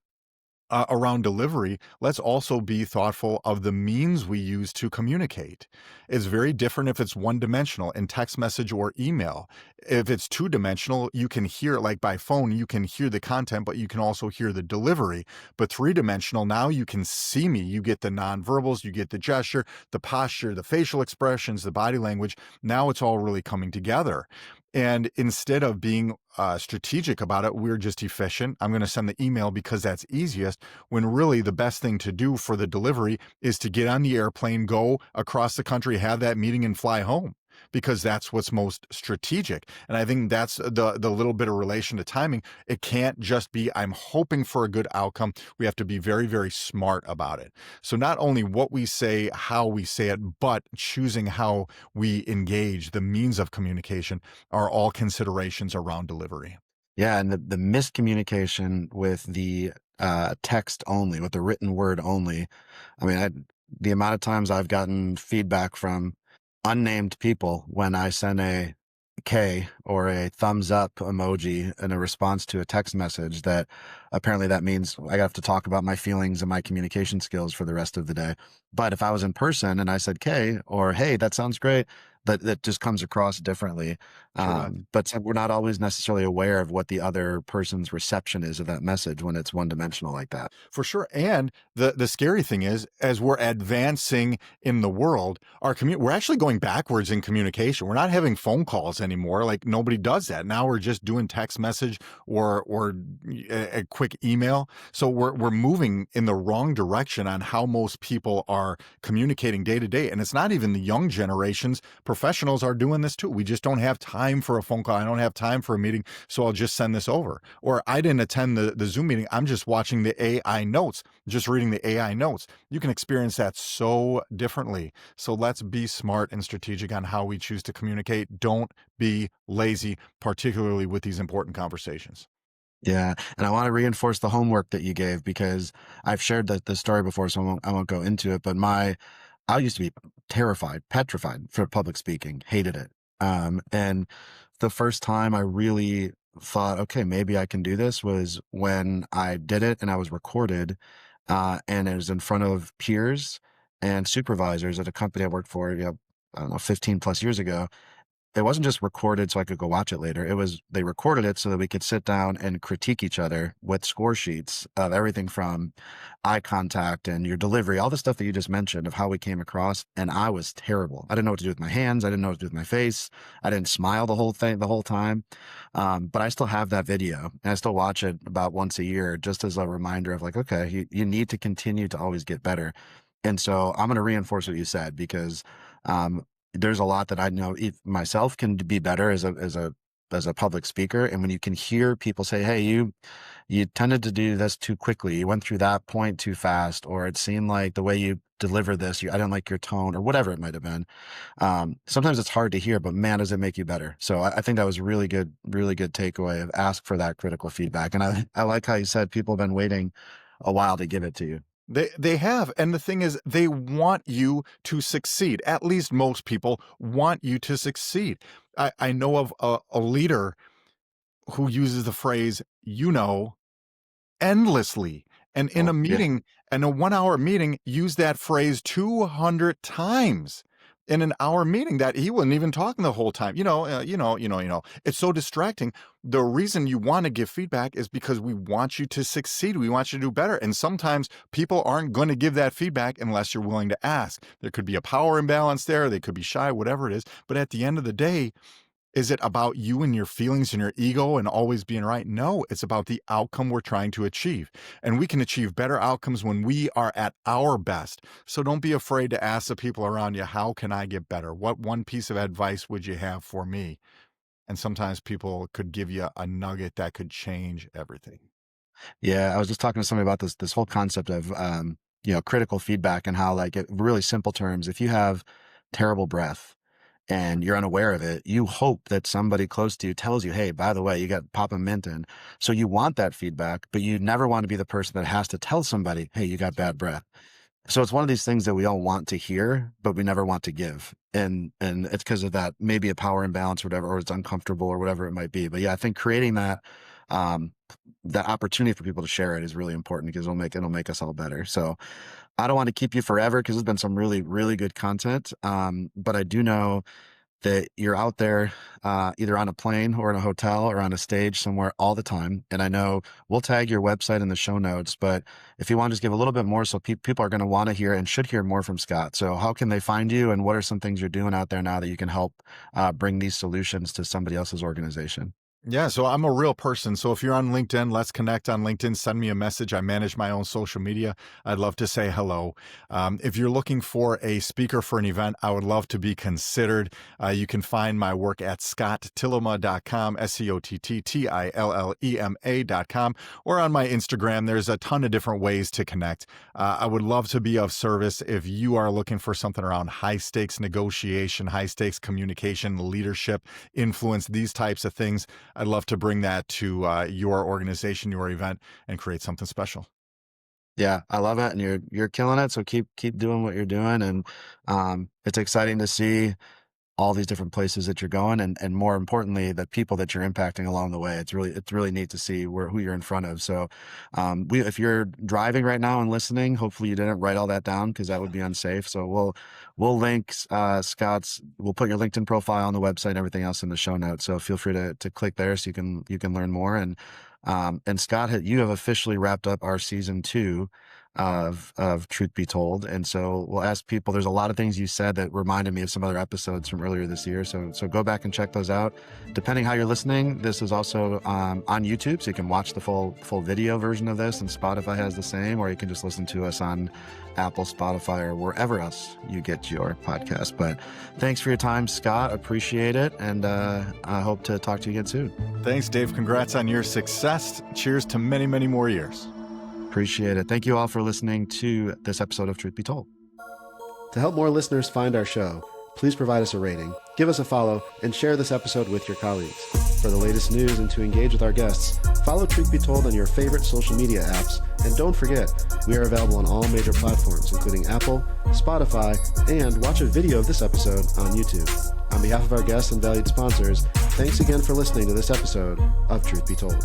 around delivery, let's also be thoughtful of the means we use to communicate. It's very different if it's one dimensional in text message or email. If it's two dimensional, you can hear, like by phone, you can hear the content, but you can also hear the delivery. But three dimensional, now you can see me. You get the nonverbals, you get the gesture, the posture, the facial expressions, the body language. Now it's all really coming together. And instead of being strategic about it, we're just efficient. I'm going to send the email because that's easiest, when really the best thing to do for the delivery is to get on the airplane, go across the country, have that meeting, and fly home, because that's what's most strategic. And I think that's the little bit of relation to timing. It can't just be, I'm hoping for a good outcome. We have to be very, very smart about it. So not only what we say, how we say it, but choosing how we engage, the means of communication, are all considerations around delivery. Yeah, and the miscommunication with the text only, with the written word only. I mean, the amount of times I've gotten feedback from unnamed people when I send a K or a thumbs up emoji in a response to a text message, that apparently that means I have to talk about my feelings and my communication skills for the rest of the day. But if I was in person and I said K or hey, that sounds great, that just comes across differently. Sure does. But we're not always necessarily aware of what the other person's reception is of that message when it's one dimensional like that. For sure. And the scary thing is, as we're advancing in the world, we're actually going backwards in communication. We're not having phone calls anymore. Like, nobody does that. Now we're just doing text message or a quick email. So we're moving in the wrong direction on how most people are communicating day to day. And it's not even the young generations. Professionals are doing this too. We just don't have time for a phone call. I don't have time for a meeting, so I'll just send this over. Or I didn't attend the Zoom meeting. I'm just watching the AI notes, just reading the AI notes. You can experience that so differently. So let's be smart and strategic on how we choose to communicate. Don't be lazy, particularly with these important conversations. Yeah, and I want to reinforce the homework that you gave, because I've shared the story before, so I won't go into it. But I used to be terrified, petrified for public speaking, hated it. And the first time I really thought, okay, maybe I can do this, was when I did it and I was recorded, and it was in front of peers and supervisors at a company I worked for, I don't know, 15 plus years ago. It wasn't just recorded so I could go watch it later. It was, they recorded it so that we could sit down and critique each other with score sheets of everything from eye contact and your delivery, all the stuff that you just mentioned of how we came across. And I was terrible. I didn't know what to do with my hands. I didn't know what to do with my face. I didn't smile the whole time. But I still have that video and I still watch it about once a year, just as a reminder of like, okay, you need to continue to always get better. And so I'm going to reinforce what you said, because, there's a lot that I know myself can be better as a public speaker. And when you can hear people say, hey, you tended to do this too quickly, you went through that point too fast, or it seemed like the way you deliver this, I didn't like your tone, or whatever it might have been. Sometimes it's hard to hear, but man, does it make you better. So I think that was really good takeaway of ask for that critical feedback. And I like how you said people have been waiting a while to give it to you. They have. And the thing is, they want you to succeed. At least most people want you to succeed. I know of a leader who uses the phrase, endlessly. And in a Oh, yeah. meeting, in a 1 hour meeting, use that phrase 200 times in an hour meeting, that he wasn't even talking the whole time. It's so distracting. The reason you want to give feedback is because we want you to succeed. We want you to do better. And sometimes people aren't going to give that feedback unless you're willing to ask. There could be a power imbalance there. They could be shy, whatever it is. But at the end of the day, is it about you and your feelings and your ego and always being right? No, it's about the outcome we're trying to achieve. And we can achieve better outcomes when we are at our best. So don't be afraid to ask the people around you, how can I get better? What one piece of advice would you have for me? And sometimes people could give you a nugget that could change everything. Yeah, I was just talking to somebody about this whole concept of critical feedback and how, like, really simple terms, if you have terrible breath and you're unaware of it, you hope that somebody close to you tells you, hey, by the way, you got pop a mint in. So you want that feedback, but you never want to be the person that has to tell somebody, hey, you got bad breath. So it's one of these things that we all want to hear, but we never want to give. And it's because of that, maybe a power imbalance or whatever, or it's uncomfortable or whatever it might be. But yeah, I think creating um, that opportunity for people to share it is really important because it'll make us all better. So I don't want to keep you forever because there's been some really, really good content. But I do know that you're out there either on a plane or in a hotel or on a stage somewhere all the time. And I know we'll tag your website in the show notes, but if you want to just give a little bit more, so people are going to want to hear and should hear more from Scott. So how can they find you, and what are some things you're doing out there now that you can help bring these solutions to somebody else's organization? Yeah, so I'm a real person. So if you're on LinkedIn, let's connect on LinkedIn. Send me a message. I manage my own social media. I'd love to say hello. If you're looking for a speaker for an event, I would love to be considered. You can find my work at scotttillema.com, SCOTTTILLEMA.com, or on my Instagram. There's a ton of different ways to connect. I would love to be of service if you are looking for something around high stakes negotiation, high stakes communication, leadership, influence, these types of things. I'd love to bring that to your organization, your event, and create something special. Yeah, I love it, and you're killing it. So keep doing what you're doing, and it's exciting to see all these different places that you're going, and more importantly, the people that you're impacting along the way. It's really neat to see who you're in front of. So, if you're driving right now and listening, hopefully you didn't write all that down because that would be unsafe. So we'll link we'll put your LinkedIn profile on the website and everything else in the show notes. So feel free to click there so you can learn more. And Scott, you have officially wrapped up our season 2 of Truth Be Told. And so we'll ask people, there's a lot of things you said that reminded me of some other episodes from earlier this year. So go back and check those out. Depending how you're listening, this is also on YouTube, so you can watch the full video version of this, and Spotify has the same, or you can just listen to us on Apple, Spotify, or wherever else you get your podcast. But thanks for your time, Scott. Appreciate it. And I hope to talk to you again soon. Thanks, Dave. Congrats on your success. Cheers to many, many more years. Appreciate it. Thank you all for listening to this episode of Truth Be Told. To help more listeners find our show, please provide us a rating, give us a follow, and share this episode with your colleagues. For the latest news and to engage with our guests, follow Truth Be Told on your favorite social media apps. And don't forget, we are available on all major platforms, including Apple, Spotify, and watch a video of this episode on YouTube. On behalf of our guests and valued sponsors, thanks again for listening to this episode of Truth Be Told.